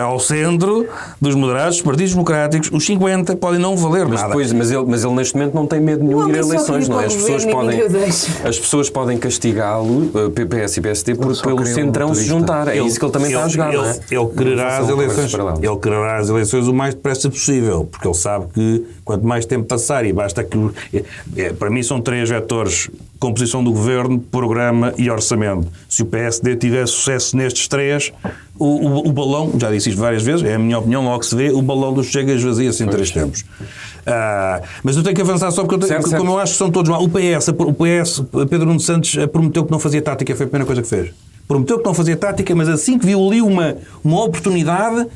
ao centro dos moderados, dos partidos democráticos, os 50 podem não valer nada. Mas ele neste momento não tem medo nenhum de ir a eleições, não é? As pessoas podem castigá-lo, PS e PSD, pelo centrão se juntar. É isso que ele também está a jogar, não é? Ele quererá as eleições o mais depressa possível, porque ele sabe que quanto mais tempo passar, e basta que... Para mim são 3 vetores: composição do governo, programa e orçamento. Se o PSD tiver sucesso nestes 3, o balão, já disse isto várias vezes, é a minha opinião, logo se vê, o balão do Chega esvazia-se em 3 tempos. Mas eu tenho que avançar só porque como eu acho que são todos mal. O PS, Pedro Nuno Santos prometeu que não fazia tática, foi a primeira coisa que fez. Prometeu que não fazia tática, mas assim que viu ali uma oportunidade,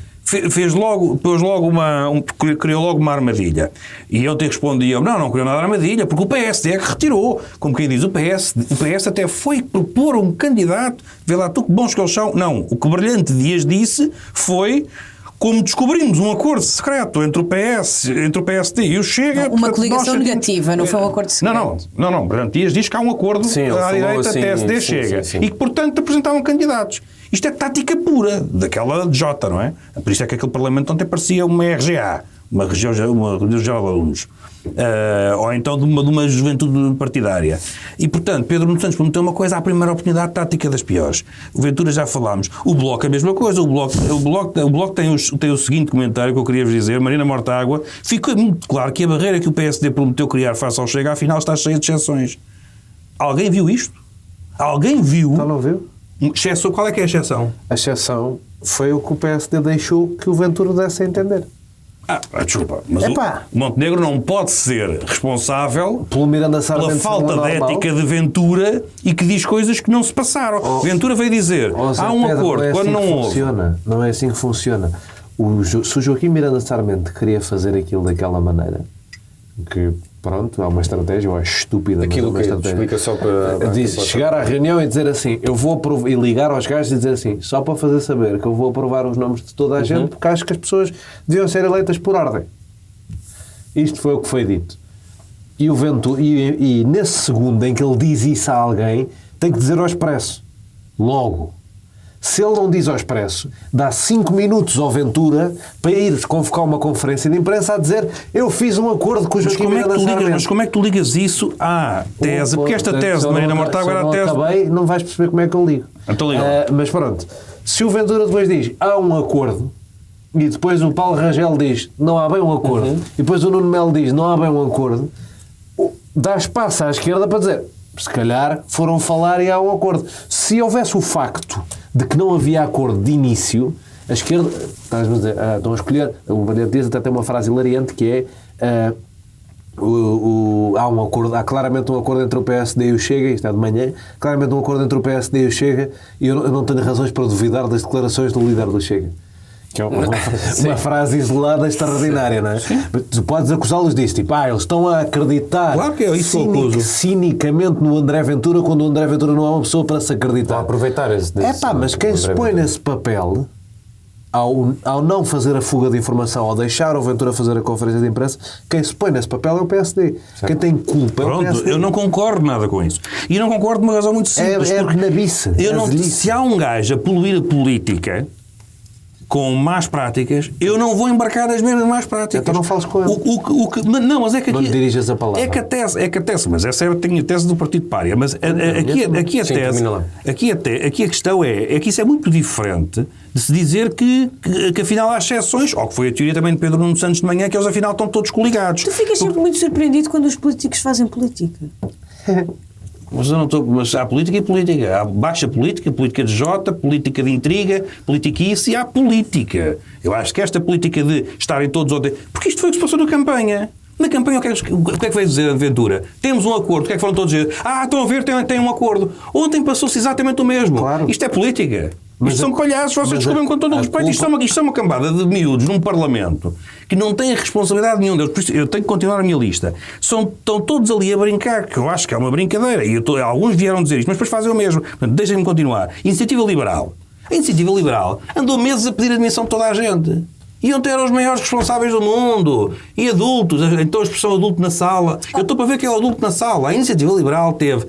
criou logo uma armadilha. E eu te respondi, não criou nada de armadilha, porque o PSD é que retirou. Como quem diz, o PS até foi propor um candidato, vê lá tu que bons que eles são. Não, o que o Brilhante Dias disse foi, como descobrimos um acordo secreto entre o PSD e o Chega... Uma coligação negativa, não foi um acordo secreto. Não, Brilhante Dias diz que há um acordo à direita, PSD, Chega. E que, portanto, apresentavam candidatos. Isto é tática pura, daquela Jota, não é? Por isso é que aquele Parlamento ontem parecia uma RGA, uma região de alunos. Ou então de uma juventude partidária. E, portanto, Pedro Nuno Santos prometeu uma coisa à primeira oportunidade, tática das piores. O Ventura já falámos. O Bloco é a mesma coisa. O Bloco tem o seguinte comentário que eu queria vos dizer. Marina Mortágua, fica muito claro que a barreira que o PSD prometeu criar face ao Chega, afinal está cheia de exceções. Alguém viu isto? Alguém viu? Então não viu? Qual é que é a exceção? A exceção foi o que o PSD deixou que o Ventura desse a entender. Desculpa, mas o Montenegro não pode ser responsável pela falta de ética de Ventura e que diz coisas que não se passaram. Ventura veio dizer, há um acordo, quando não houve. Não é assim que funciona. Se o Joaquim Miranda Sarmento queria fazer aquilo daquela maneira, que pronto, há uma estratégia, ou é estúpida, aquilo mas é uma estratégia. Explica só para... chegar à reunião e dizer assim, eu vou aprovar, e ligar aos gajos e dizer assim, só para fazer saber que eu vou aprovar os nomes de toda a gente, porque acho que as pessoas deviam ser eleitas por ordem. Isto foi o que foi dito. E o Ventura, e nesse segundo em que ele diz isso a alguém, tem que dizer ao expresso. Logo. Se ele não diz ao expresso, dá 5 minutos ao Ventura para ir convocar uma conferência de imprensa a dizer eu fiz um acordo com o Joaquim Miranda Sarmento. Mas como é que tu ligas isso à tese? Porque esta tese de Marina Mortágua era a tese... Acabei, não vais perceber como é que eu ligo. Então ligo. Mas pronto, se o Ventura depois diz há um acordo e depois o Paulo Rangel diz não há bem um acordo e depois o Nuno Melo diz não há bem um acordo, dá espaço à esquerda para dizer se calhar foram falar e há um acordo. Se houvesse o facto de que não havia acordo de início, a esquerda, estão a escolher, o Brilhante Dias até tem uma frase hilariante que é há um acordo, há claramente um acordo entre o PSD e o Chega, isto é de manhã, claramente um acordo entre o PSD e o Chega, e eu não tenho razões para duvidar das declarações do líder do Chega. Que é uma frase isolada extraordinária, não é? Tu podes acusá-los disso, tipo, eles estão a acreditar claro que é isso cinicamente no André Ventura, quando o André Ventura não é uma pessoa para se acreditar. Vão aproveitar esse mas quem se põe nesse papel, ao não fazer a fuga de informação, ao deixar o Ventura fazer a conferência de imprensa, quem se põe nesse papel é o PSD. Certo. Quem tem culpa é o PSD. Eu não concordo nada com isso. E não concordo por uma razão muito simples. Se há um gajo a poluir a política com más práticas, eu não vou embarcar nas mesmas más práticas. Então não fales com ele. Não, mas é que aqui... Não lhe dirijas a palavra. É que a tese, mas essa tem a tese do Partido Pária, mas aqui a questão é que isso é muito diferente de se dizer que afinal há exceções, ou que foi a teoria também de Pedro Nuno Santos de manhã, que eles afinal estão todos coligados. Tu ficas sempre muito surpreendido quando os políticos fazem política. Mas eu não estou. Mas há política e política. Há baixa política, política de Jota, política de intriga, política isso, e há política. Eu acho que esta política de estarem todos... Porque isto foi o que se passou na campanha. Na campanha, o que é que veio dizer a Ventura? Temos um acordo. O que é que foram todos dizer? Estão a ver, tem um acordo. Ontem passou-se exatamente o mesmo. Claro. Isto é política. Isto são palhaços, vocês descobrem com todo o respeito. Isto é uma cambada de miúdos num Parlamento que não tem responsabilidade nenhuma deles. Por isso, eu tenho que continuar a minha lista. Estão todos ali a brincar, que eu acho que é uma brincadeira. E alguns vieram dizer isto, mas depois fazem o mesmo. Portanto, deixem-me continuar. Iniciativa Liberal. A Iniciativa Liberal andou meses a pedir a admissão de toda a gente. E ontem eram os maiores responsáveis do mundo. E adultos. Então a expressão adulto na sala. Eu estou para ver quem é o adulto na sala. A Iniciativa Liberal teve...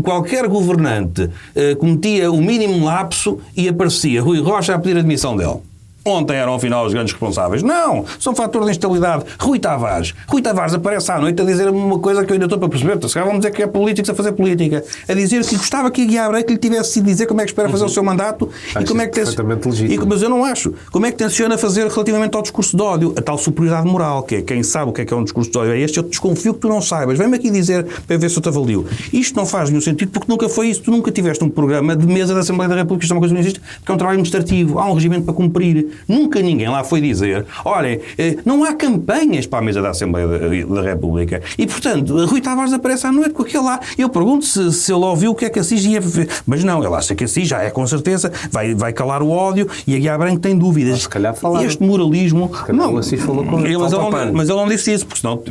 qualquer governante cometia o mínimo lapso e aparecia Rui Rocha a pedir a admissão dele. Ontem eram, afinal, os grandes responsáveis. Não! São fator de instabilidade. Rui Tavares aparece à noite a dizer uma coisa que eu ainda estou para perceber. Se calhar vão dizer que é político a fazer política. A dizer que gostava que a Guiá Break lhe tivesse de dizer como é que espera fazer o seu mandato e como é que perfeitamente legítimo. Mas eu não acho. Como é que tenciona fazer relativamente ao discurso de ódio? A tal superioridade moral, que é quem sabe o que é um discurso de ódio. É este, eu desconfio que tu não saibas. Vem-me aqui dizer para ver se eu te avalio. Isto não faz nenhum sentido porque nunca foi isso. Tu nunca tiveste um programa de mesa da Assembleia da República. Isto é uma coisa que não existe porque é um trabalho administrativo. Há um regimento para cumprir. Nunca ninguém lá foi dizer, olhem, não há campanhas para a mesa da Assembleia da República. E, portanto, Rui Tavares aparece à noite com aquele lá. Eu pergunto se ele ouviu o que é que a CIS ia ver. Mas não, ele acha que a CIS já é com certeza, vai calar o ódio e a Guiá Branco tem dúvidas. Se calhar falaram. Este moralismo... Não, a CIS falou com ele. Mas ele não disse isso, porque senão,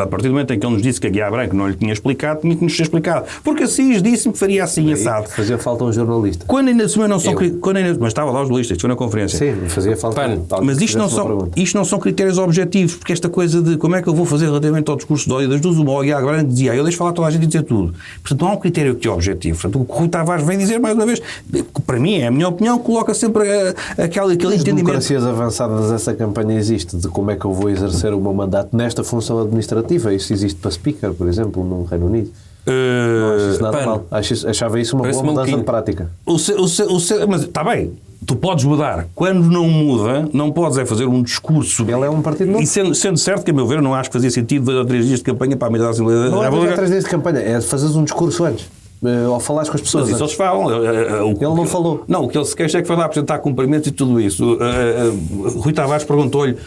a partir do momento em que ele nos disse que a Guiá Branco não lhe tinha explicado, tinha que nos ter explicado. Porque a CIS disse-me que faria assim, assado. Fazia falta um jornalista. Quando ainda não são... Mas estava lá os jornalistas, isto foi na conferência. Sim, fazia falta... Mas isto não são critérios objetivos, porque esta coisa de como é que eu vou fazer relativamente ao discurso de ódio das duas, uma Guiá Branco dizia, eu deixo falar toda a gente e dizer tudo. Portanto, não há um critério que é objetivo. Portanto, o que Rui Tavares vem dizer, mais uma vez, para mim, é a minha opinião, coloca sempre aquele entendimento... democracias avançadas essa campanha existe, de como é que eu vou exercer o meu mandato nesta função administrativa. Isso existe para Speaker, por exemplo, no Reino Unido. Não acho isso nada mal. Achava isso uma boa mudança de prática. Mas está bem. Tu podes mudar. Quando não muda, não podes fazer um discurso... Ele é um partido novo. E sendo certo que, a meu ver, não acho que fazia sentido 2 ou 3 dias de campanha para a mesa da Assembleia da República. Não é 2 ou 3 dias de campanha, é fazeres um discurso antes. Ou falares com as pessoas. Mas isso eles falam. Ele não falou. Não, o que ele se queixa é que foi lá apresentar cumprimentos e tudo isso. Rui Tavares perguntou-lhe: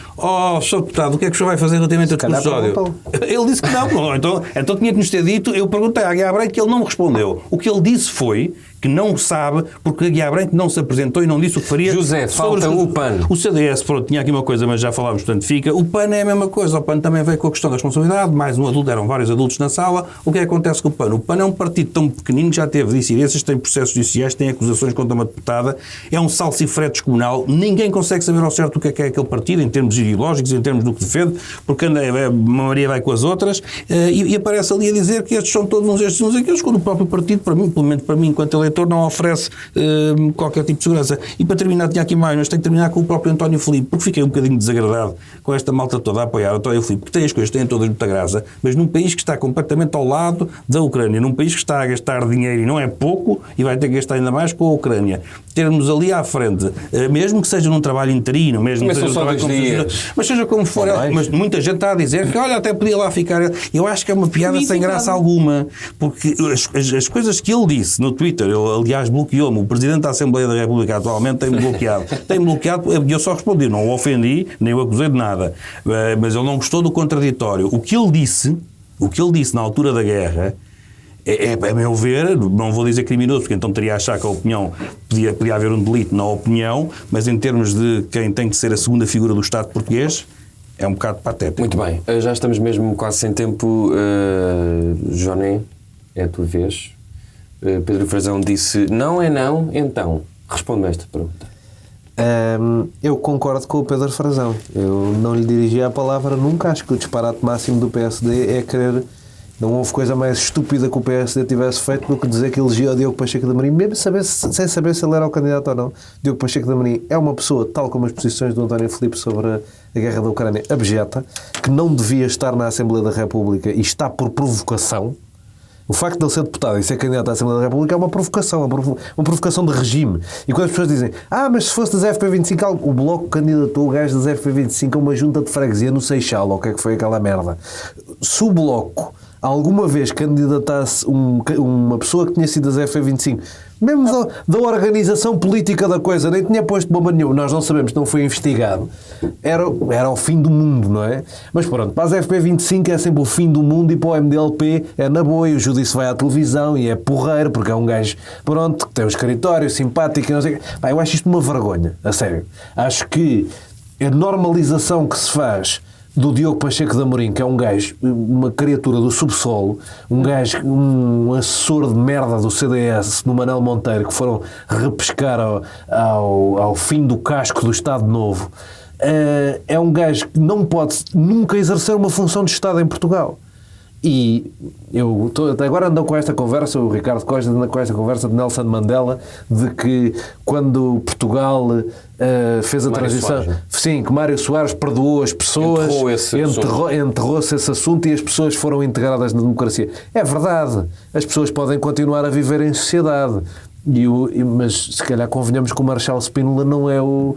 Sr. Deputado, o que é que o senhor vai fazer relativamente a discurso de ódio? Ele disse que não. Então tinha que nos ter dito. Eu perguntei à Guiá Branco que ele não me respondeu. O que ele disse foi que não sabe, porque a Guiá Branco não se apresentou e não disse o que faria. José, falta o PAN. O CDS, pronto, tinha aqui uma coisa, mas já falámos, portanto fica. O PAN é a mesma coisa. O PAN também veio com a questão da responsabilidade. Mais um adulto, eram vários adultos na sala. O que acontece com o PAN? O PAN é um partido tão pequenino que já teve dissidências, tem processos judiciais, tem acusações contra uma deputada. É um salsifrete descomunal. Ninguém consegue saber ao certo o que é aquele partido, em termos ideológicos, em termos do que defende, porque a maioria vai com as outras e aparece ali a dizer que estes são todos uns estes, uns aqueles, quando o próprio partido, para mim, pelo menos para mim, enquanto eleitor, não oferece qualquer tipo de segurança. E para terminar, tinha aqui mais, mas tenho que terminar com o próprio António Filipe, porque fiquei um bocadinho desagradado com esta malta toda a apoiar o António Filipe, porque tem as coisas, têm todas muita graça, mas num país que está completamente ao lado da Ucrânia, num país que está a gastar dinheiro e não é pouco, e vai ter que gastar ainda mais com a Ucrânia. Termos ali à frente, mesmo que seja num trabalho interino, mesmo que seja num trabalho mas seja como for, mas muita gente está a dizer que, olha, até podia lá ficar. Eu acho que é uma piada sem graça alguma, porque as coisas que ele disse no Twitter, ele aliás bloqueou-me, o Presidente da Assembleia da República atualmente tem-me bloqueado, e eu só respondi, não o ofendi, nem o acusei de nada, mas ele não gostou do contraditório. O que ele disse na altura da guerra, a meu ver, não vou dizer criminoso, porque então teria a achar que a opinião, podia haver um delito na opinião, mas em termos de quem tem que ser a segunda figura do Estado português, é um bocado patético. Muito bem, já estamos mesmo quase sem tempo. Joné, é a tua vez. Pedro Frazão disse, não é não, então. Responde-me esta pergunta. Eu concordo com o Pedro Frazão. Eu não lhe dirigi a palavra nunca. Acho que o disparate máximo do PSD é querer... Não houve coisa mais estúpida que o PSD tivesse feito do que dizer que elegia o Diogo Pacheco de Amorim, mesmo sem saber se ele era o candidato ou não. Diogo Pacheco de Amorim é uma pessoa, tal como as posições do António Filipe sobre a guerra da Ucrânia, abjeta, que não devia estar na Assembleia da República e está por provocação. O facto de ele ser deputado e ser candidato à Assembleia da República é uma provocação, uma provocação de regime. E quando as pessoas dizem, mas se fosse das FP25, o Bloco candidatou o gajo das FP25 a uma junta de freguesia no Seixal, ou o que é que foi aquela merda. Se o Bloco alguma vez candidatasse uma pessoa que tinha sido das FP25, mesmo da organização política da coisa, nem tinha posto bomba nenhuma, nós não sabemos, não foi investigado, era o fim do mundo, não é? Mas pronto, para as FP25 é sempre o fim do mundo e para o MDLP é na boa, e o Judice vai à televisão e é porreiro, porque é um gajo, pronto, que tem um escritório simpático e não sei o quê. Eu acho isto uma vergonha, a sério. Acho que a normalização que se faz do Diogo Pacheco de Amorim, que é um gajo, uma criatura do subsolo, um gajo, um assessor de merda do CDS, do Manuel Monteiro, que foram repescar ao fim do casco do Estado Novo, é um gajo que não pode nunca exercer uma função de Estado em Portugal. E eu até agora ando com esta conversa, o Ricardo Costa anda com esta conversa de Nelson Mandela, de que quando Portugal fez a transição, sim, que Mário Soares perdoou as pessoas, enterrou-se esse assunto e as pessoas foram integradas na democracia. É verdade, as pessoas podem continuar a viver em sociedade. Mas se calhar convenhamos que o Marchal Spínola não é o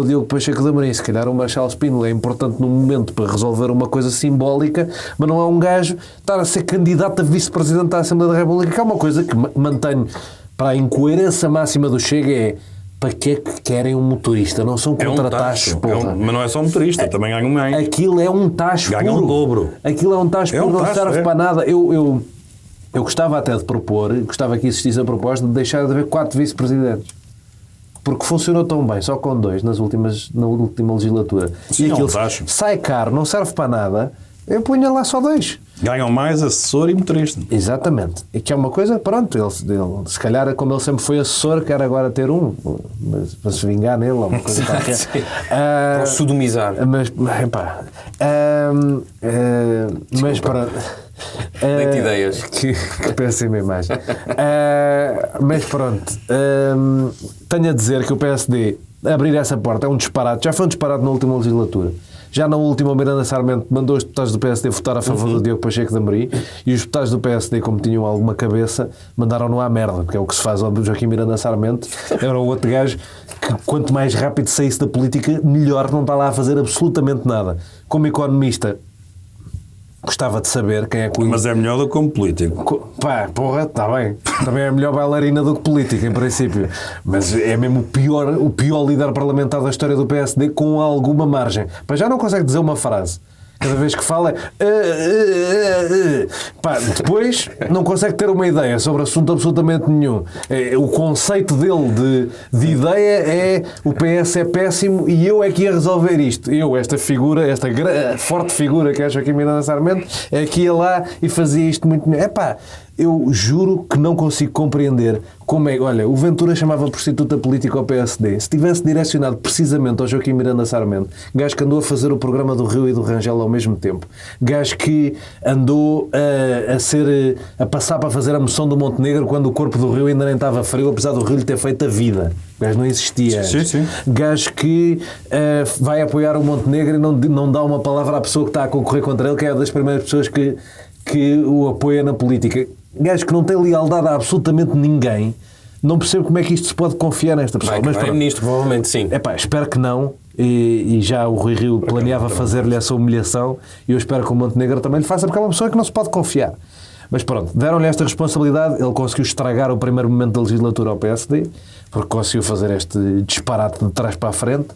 Diogo Pacheco de Amorim. Se calhar o Marchal Spínola é importante num momento para resolver uma coisa simbólica, mas não é um gajo estar a ser candidato a vice-presidente da Assembleia da República, que é uma coisa que mantenho para a incoerência máxima do Chega. Para que é que querem um motorista? Não são contratados, porra. Mas não é só um motorista, também ganham bem. Aquilo é um tacho puro. Ganham o dobro. Aquilo é um tacho puro, não serve para nada. Eu gostava até de propor, gostava que existisse a proposta de deixar de haver 4 vice-presidentes. Porque funcionou tão bem, só com 2 na última legislatura. Sim, e aquilo sai caro, não serve para nada, eu punha lá só 2. Ganham mais assessor e motorista. Exatamente. E que é uma coisa, pronto, ele se calhar, como ele sempre foi assessor, quer agora ter um, mas, para se vingar nele, ou uma coisa qualquer. Para o sodomizar. Mas, epá. Mas para... Dei-te ideias. Que péssima imagem. Mas pronto, tenho a dizer que o PSD abrir essa porta é um disparate. Já foi um disparate na última legislatura. Já na última, o Miranda Sarmento mandou os deputados do PSD votar a favor do Diogo Pacheco de Amorim, e os deputados do PSD, como tinham alguma cabeça, mandaram-no à merda, porque é o que se faz ao Joaquim Miranda Sarmento. Era o outro gajo que, quanto mais rápido saísse da política, melhor, não está lá a fazer absolutamente nada. Como economista, gostava de saber quem é que... Mas é melhor do que como político. Porra, está bem. Também é melhor bailarina do que política, em princípio. Mas é mesmo o pior líder parlamentar da história do PSD, com alguma margem. Já não consegue dizer uma frase. Cada vez que fala depois não consegue ter uma ideia sobre assunto absolutamente nenhum. O conceito dele de ideia é: o PS é péssimo e eu é que ia resolver isto. Esta forte figura que é Joaquim Miranda Sarmento, é que ia lá e fazia isto muito melhor. Eu juro que não consigo compreender como é... Olha, o Ventura chamava prostituta política ao PSD. Se tivesse direcionado precisamente ao Joaquim Miranda Sarmento, gajo que andou a fazer o programa do Rio e do Rangel ao mesmo tempo, gajo que andou a passar para fazer a moção do Montenegro quando o corpo do Rio ainda nem estava frio, apesar do Rio lhe ter feito a vida. O gajo não existia. Sim. Gajo que vai apoiar o Montenegro e não dá uma palavra à pessoa que está a concorrer contra ele, que é uma das primeiras pessoas que o apoia na política. Gajo que não tem lealdade a absolutamente ninguém. Não percebo como é que isto se pode confiar nesta pessoa. Mas Primeiro-Ministro, provavelmente sim. Espero que não. E já o Rui Rio planeava fazer-lhe essa humilhação, e eu espero que o Montenegro também lhe faça, porque é uma pessoa que não se pode confiar. Mas pronto, deram-lhe esta responsabilidade, ele conseguiu estragar o primeiro momento da legislatura ao PSD, porque conseguiu fazer este disparate de trás para a frente.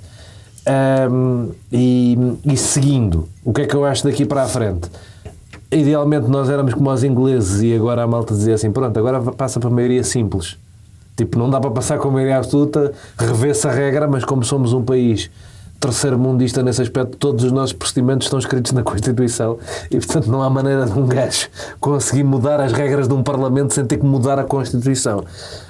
E seguindo, o que é que eu acho daqui para a frente? Idealmente nós éramos como os ingleses e agora a malta dizia assim, pronto, agora passa para a maioria simples. Tipo, não dá para passar com a maioria absoluta, revê-se a regra, mas como somos um país terceiro mundista nesse aspecto, todos os nossos procedimentos estão escritos na Constituição e, portanto, não há maneira de um gajo conseguir mudar as regras de um Parlamento sem ter que mudar a Constituição.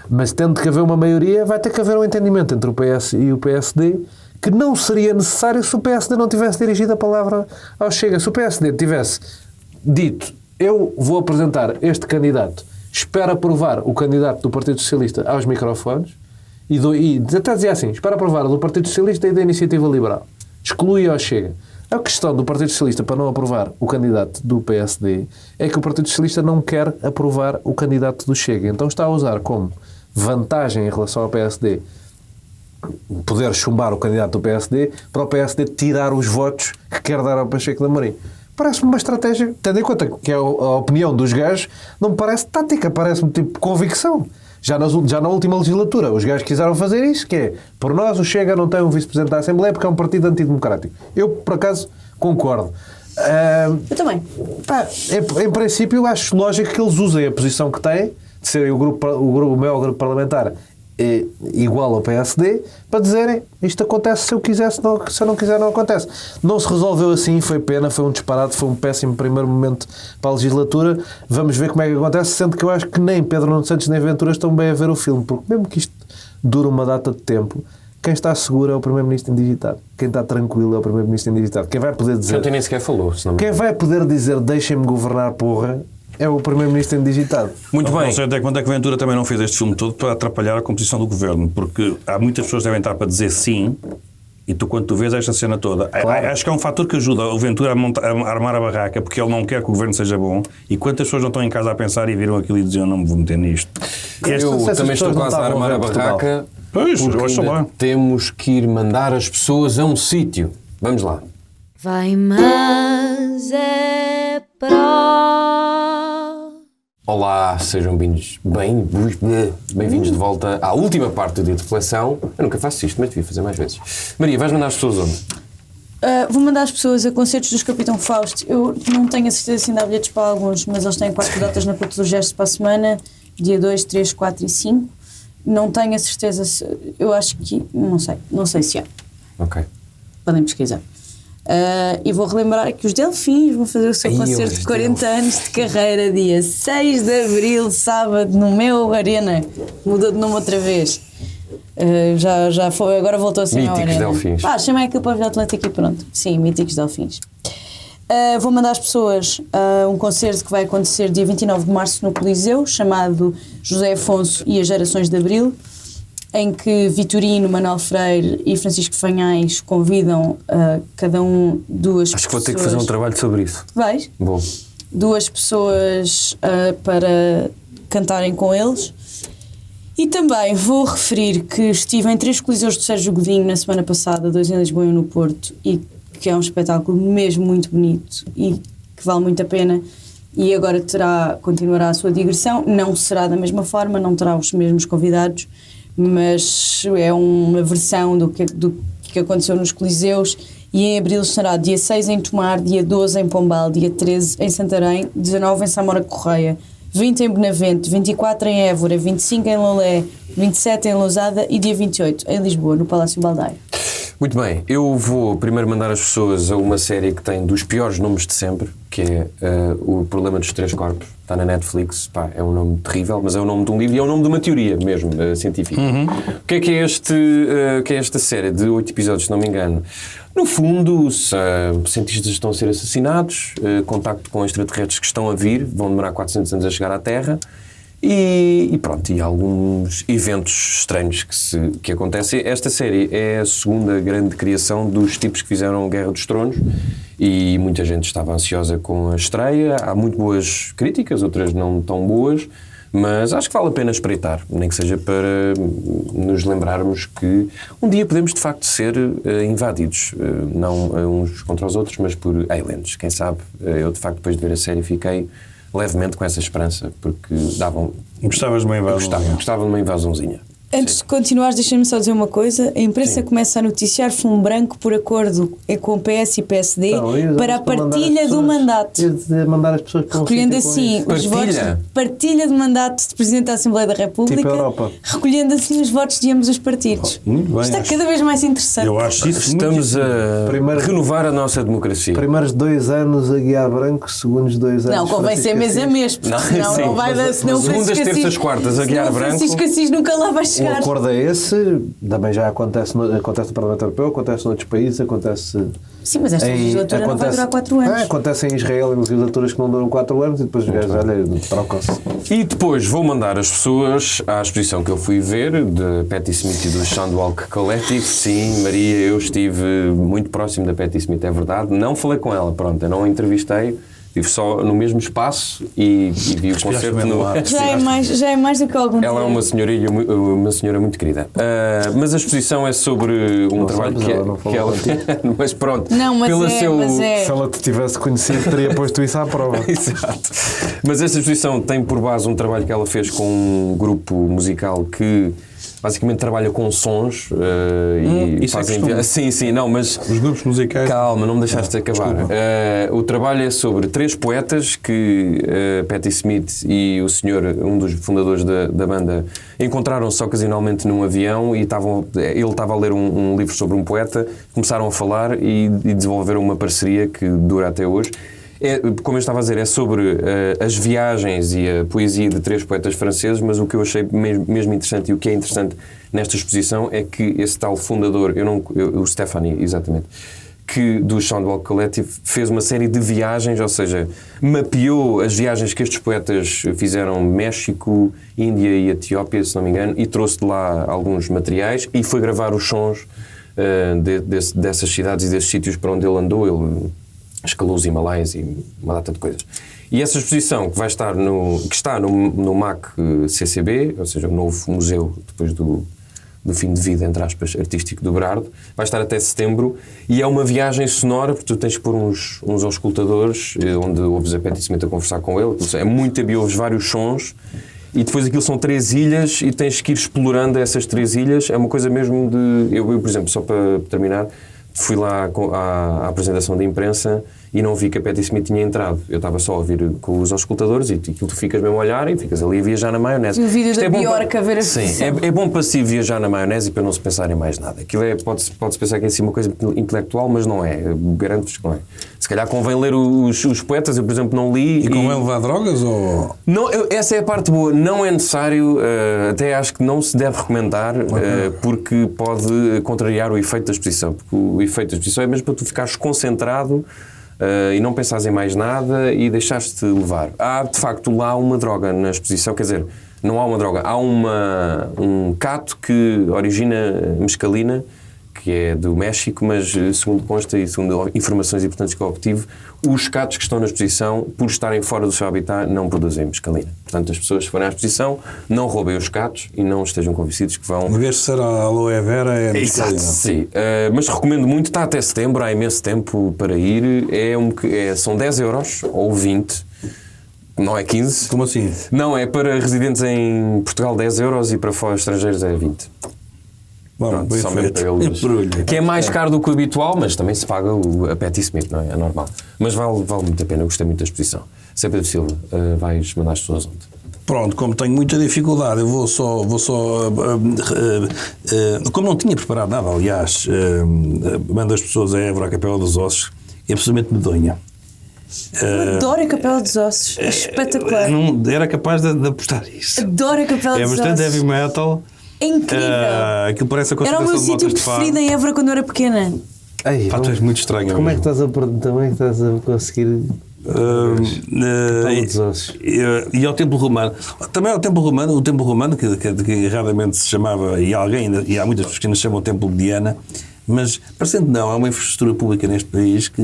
Mas tendo que haver uma maioria, vai ter que haver um entendimento entre o PS e o PSD, que não seria necessário se o PSD não tivesse dirigido a palavra ao Chega. Se o PSD tivesse dito, eu vou apresentar este candidato, espero aprovar o candidato do Partido Socialista aos microfones, e até dizia assim, espero aprovar do Partido Socialista e da Iniciativa Liberal, exclui ao Chega. A questão do Partido Socialista para não aprovar o candidato do PSD é que o Partido Socialista não quer aprovar o candidato do Chega. Então está a usar como vantagem em relação ao PSD poder chumbar o candidato do PSD para o PSD tirar os votos que quer dar ao Pacheco de Amorim. Parece-me uma estratégia, tendo em conta que a opinião dos gajos não me parece tática, parece-me tipo convicção. Já na última legislatura, os gajos quiseram fazer isso, que é, por nós o Chega não tem um vice-presidente da Assembleia porque é um partido antidemocrático. Eu, por acaso, concordo. Eu também. Em princípio, acho lógico que eles usem a posição que têm, de serem o maior grupo parlamentar igual ao PSD, para dizerem isto acontece se eu quiser, se eu não quiser não acontece. Não se resolveu assim, foi pena, foi um disparate, foi um péssimo primeiro momento para a legislatura. Vamos ver como é que acontece, sendo que eu acho que nem Pedro Nuno Santos nem Ventura estão bem a ver o filme, porque mesmo que isto dure uma data de tempo, quem está seguro é o Primeiro-Ministro indigitado. Quem está tranquilo é o Primeiro-Ministro indigitado. Quem vai poder dizer... Ontem nem sequer falou. Quem vai poder dizer deixem-me governar, porra, é o Primeiro-Ministro indigitado. Muito bem. Não sei até quando é que Ventura também não fez este filme todo para atrapalhar a composição do governo, porque há muitas pessoas que devem estar para dizer sim, e tu, quando tu vês esta cena toda, claro. Acho que é um fator que ajuda o Ventura a armar a barraca, porque ele não quer que o governo seja bom, e quantas pessoas não estão em casa a pensar e viram aquilo e diziam, não me vou meter nisto. Eu também estou quase a armar a barraca, pois, porque ainda temos que ir mandar as pessoas a um sítio. Vamos lá. Vai, mas é para... Olá, sejam bem-vindos de volta à última parte do dia de reflexão. Eu nunca faço isto, mas devia fazer mais vezes. Maria, vais mandar as pessoas onde? Vou mandar as pessoas a concertos dos Capitão Fausto. Eu não tenho a certeza se ainda há bilhetes para alguns, mas eles têm 4 datas na Porta do Gesto para a semana, dia 2, 3, 4 e 5. Não tenho a certeza se... Eu acho que... Não sei se há. Ok. Podem pesquisar. E vou relembrar que os Delfins vão fazer o seu concerto de 40 anos de carreira, dia 6 de Abril, sábado, no meu Arena. Mudou de nome outra vez. Já foi, agora voltou a ser Míticos Arena. Delfins. Chamei aquilo para o Atlético e pronto. Sim, Míticos Delfins. Vou mandar as pessoas a um concerto que vai acontecer dia 29 de março no Coliseu, chamado José Afonso e as Gerações de Abril, em que Vitorino, Manuel Freire e Francisco Fanhais convidam cada um duas pessoas... Acho que vou ter que fazer um trabalho sobre isso. Vais? Bom. 2 pessoas para cantarem com eles. E também vou referir que estive em 3 coliseus do Sérgio Godinho na semana passada, 2 em Lisboa e 1 no Porto, e que é um espetáculo mesmo muito bonito e que vale muito a pena. E agora continuará a sua digressão. Não será da mesma forma, não terá os mesmos convidados, mas é uma versão do que aconteceu nos Coliseus. E em Abril estará dia 6 em Tomar, dia 12 em Pombal, dia 13 em Santarém, 19 em Samora Correia, 20 em Benavente, 24 em Évora, 25 em Lolé, 27 em Lousada e dia 28 em Lisboa, no Palácio Baldaio. Muito bem, eu vou primeiro mandar as pessoas a uma série que tem dos piores nomes de sempre, que é O Problema dos Três Corpos. Está na Netflix. É um nome terrível, mas é o nome de um livro e é o nome de uma teoria mesmo, científica. O que é esta série de 8 episódios, se não me engano? No fundo, cientistas estão a ser assassinados, contacto com extraterrestres que estão a vir, vão demorar 400 anos a chegar à Terra, e pronto, e alguns eventos estranhos que acontecem. Esta série é a segunda grande criação dos tipos que fizeram Guerra dos Tronos, e muita gente estava ansiosa com a estreia. Há muito boas críticas, outras não tão boas, mas acho que vale a pena espreitar, nem que seja para nos lembrarmos que um dia podemos de facto ser invadidos, não uns contra os outros, mas por aliens. Quem sabe, eu de facto depois de ver a série fiquei levemente com essa esperança, porque davam... Gostavas de uma invasão? Gostava de uma invasãozinha. Antes de continuares, deixa-me só dizer uma coisa. A imprensa começa a noticiar fumo branco por acordo com o PS e PSD para a partilha do mandato. Mandar as pessoas para recolhendo assim os votos de partilha de mandato de Presidente da Assembleia da República, tipo Europa. Recolhendo assim os votos de ambos os partidos. Muito bem, está cada vez mais interessante. Eu acho isso. Estamos a renovar a nossa democracia. Primeiros 2 anos a guiar branco, segundos 2 anos. Não, convém ser mês a mês, porque senão não vai dar. Segundas, terças, quartas a guiar branco. Francisco Assis nunca lá vai chegar. O acordo é esse, também já acontece no Parlamento Europeu, acontece noutros países, acontece... Sim, mas esta legislatura não vai durar 4 anos. Acontece em Israel em legislaturas que não duram 4 anos e depois os gajos, olha, trocam-se. E depois vou mandar as pessoas à exposição que eu fui ver, de Patti Smith e do Soundwalk Collective. Sim, Maria, eu estive muito próximo da Patti Smith, é verdade. Não falei com ela, pronto, eu não a entrevistei. Estive só no mesmo espaço e vi o concerto no... Já é mais do que algum tempo. Ela é uma senhora muito querida. Mas a exposição é sobre um trabalho que ela... Mas pronto. Não, mas Se ela te tivesse conhecido, teria posto isso à prova. Exato. Mas essa exposição tem por base um trabalho que ela fez com um grupo musical que basicamente trabalha com sons e fazem... Sim, não, mas... Os grupos musicais... Calma, não me deixaste acabar. O trabalho é sobre 3 poetas que Patti Smith e o senhor, um dos fundadores da banda, encontraram-se ocasionalmente num avião e ele estava a ler um livro sobre um poeta, começaram a falar e desenvolveram uma parceria que dura até hoje. Como eu estava a dizer, é sobre as viagens e a poesia de 3 poetas franceses, mas o que eu achei mesmo interessante e o que é interessante nesta exposição é que esse tal fundador, o Stephanie, exatamente, que do Soundwalk Collective fez uma série de viagens, ou seja, mapeou as viagens que estes poetas fizeram México, Índia e Etiópia, se não me engano, e trouxe de lá alguns materiais e foi gravar os sons dessas cidades e desses sítios para onde ele andou. Ele escalou os Himalaias e uma data de coisas. E essa exposição que está no MAC CCB, ou seja, o novo museu depois do fim de vida, entre aspas, artístico do Berardo, vai estar até setembro e é uma viagem sonora, porque tu tens que pôr uns auscultadores onde ouves a Patti Smith a conversar com ele, é muito e ouves vários sons e depois aquilo são 3 ilhas e tens que ir explorando essas 3 ilhas. É uma coisa mesmo de... Eu por exemplo, só para terminar, fui lá à apresentação da imprensa e não vi que a Patti Smith tinha entrado. Eu estava só a ouvir com os auscultadores e aquilo tu ficas mesmo a olhar e ficas ali a viajar na maionese. E o vídeo da Bjork a ver a Sim, é bom para si viajar na maionese e para não se pensar em mais nada. Aquilo pode-se pensar que é assim uma coisa intelectual, mas não é. Garanto-vos que não é. Se calhar convém ler os poetas, eu por exemplo não li. E convém levar drogas ou... Não, essa é a parte boa. Não é necessário, até acho que não se deve recomendar, porque pode contrariar o efeito da exposição. Porque o efeito da exposição é mesmo para tu ficares concentrado e não pensares em mais nada e deixaste-te levar. Há, de facto, lá uma droga na exposição, quer dizer, não há uma droga, há um cato que origina mescalina, que é do México, mas segundo consta e segundo informações importantes que eu obtive, os catos que estão na exposição, por estarem fora do seu habitat, não produzem mescalina. Portanto, as pessoas que forem à exposição, não roubem os catos e não estejam convencidos que vão... Em vez de ser a aloe vera, é mescalina. Exato, sim. Mas recomendo muito, está até setembro, há imenso tempo para ir. São 10 euros ou 20. Não é 15. Como assim? Não, é para residentes em Portugal 10 euros e para fora estrangeiros é 20. Pronto, só mesmo para eles. Que é mais caro do que o habitual, mas também se paga a Patti Smith, não é? É normal. Mas vale muito a pena, eu gostei muito da exposição. Zé Pedro Silva, vais mandar as pessoas onde? Pronto, como tenho muita dificuldade, eu vou só como não tinha preparado nada, aliás, mando as pessoas a Évora, à Capela dos Ossos, é absolutamente medonha. Eu adoro a Capela dos Ossos, é espetacular. Não era capaz de apostar isso. Adoro a Capela dos Ossos. É bastante heavy metal. É incrível. Aquilo parece a era o meu concentração de sítio preferido em Évora quando eu era pequena. Pá, tu és muito estranho. Como é que estás a conseguir... E ao Templo Romano. Também ao Templo Romano, o Templo Romano, que erradamente se chamava, e há muitas pessoas que ainda chamam o Templo de Diana, mas, parecendo não, há uma infraestrutura pública neste país que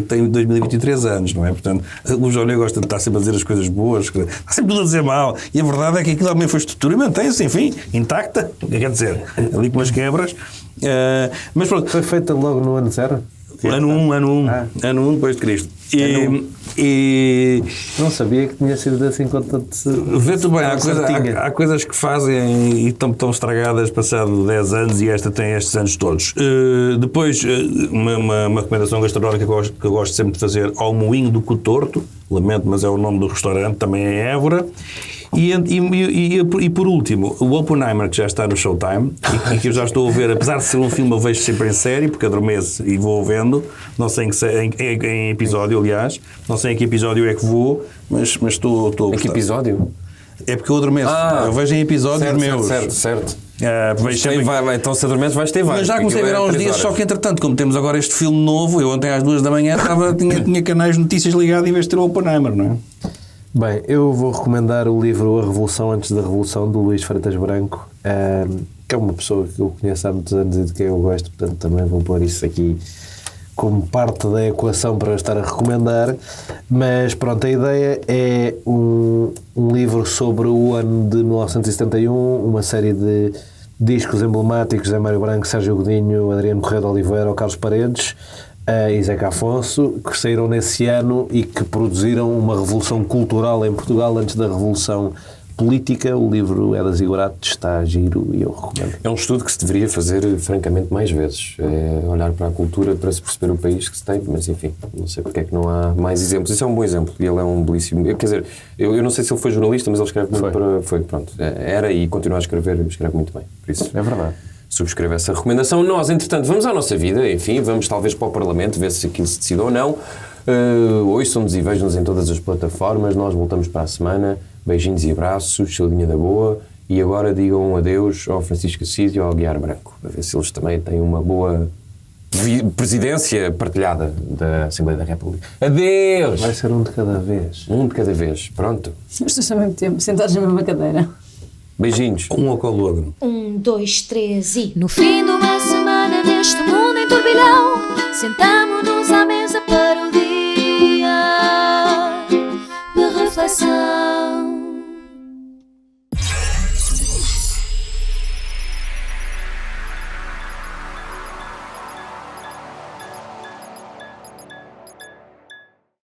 tem 2023 anos, não é? Portanto, o João gosta de estar sempre a dizer as coisas boas, está sempre tudo a dizer mal, e a verdade é que aquilo é uma infraestrutura e mantém-se, enfim, intacta, quer dizer, ali com as quebras. Mas pronto. Foi feita logo no ano 0? Ano 1 depois de Cristo. E Não sabia que tinha sido assim com tanto... vê tu bem, há coisas que fazem e estão estragadas passado 10 anos e esta tem estes anos todos. Depois, uma recomendação gastronómica que eu gosto sempre de fazer, ao Moinho do Cotorto, lamento, mas é o nome do restaurante, também é Évora. E por último, o Oppenheimer, que já está no Showtime e que eu já estou a ver, apesar de ser um filme eu vejo sempre em série, porque adormeço e vou vendo, não sei em episódio, aliás, não sei em que episódio é que vou, mas estou a gostar. Em que episódio? É porque eu adormeço, eu vejo em episódios meus. Certo. Então se adormeces vais ter vários. Mas já comecei a ver há uns dias, só que entretanto, como temos agora este filme novo, eu ontem às 2 da manhã tinha canais de notícias ligados em vez de ter o Oppenheimer, não é? Bem, eu vou recomendar o livro A Revolução Antes da Revolução, do Luís Freitas Branco, que é uma pessoa que eu conheço há muitos anos e de quem eu gosto, portanto também vou pôr isso aqui como parte da equação para estar a recomendar. Mas pronto, a ideia é um livro sobre o ano de 1971, uma série de discos emblemáticos de Mário Branco, Sérgio Godinho, Adriano Correia de Oliveira ou Carlos Paredes e Zeca Afonso, que saíram nesse ano e que produziram uma revolução cultural em Portugal antes da revolução política. O livro é da Zigurates, está giro e eu recomendo. É um estudo que se deveria fazer, francamente, mais vezes. É olhar para a cultura para se perceber o país que se tem, mas enfim, não sei porque é que não há mais exemplos. Isso é um bom exemplo e ele é um belíssimo... Quer dizer, eu não sei se ele foi jornalista, mas ele escreve muito para... Pronto, era e continua a escrever, escreve muito bem. Por isso, é verdade. Subscreve essa recomendação. Nós, entretanto, vamos à nossa vida, enfim, vamos talvez para o Parlamento, ver se aquilo se decide ou não. Ouçam-nos e vejam-nos em todas as plataformas. Nós voltamos para a semana. Beijinhos e abraços, saudinha da boa. E agora digam adeus ao Francisco Assis e ao Aguiar Branco, a ver se eles também têm uma boa presidência partilhada da Assembleia da República. Adeus! Vai ser um de cada vez. Um de cada vez, pronto. Estamos ao mesmo tempo, sentados na mesma cadeira. Beijinhos. Um ao colo do outro. 1, 2, 3 e... No fim de uma semana neste mundo em turbilhão, sentamo-nos à mesa para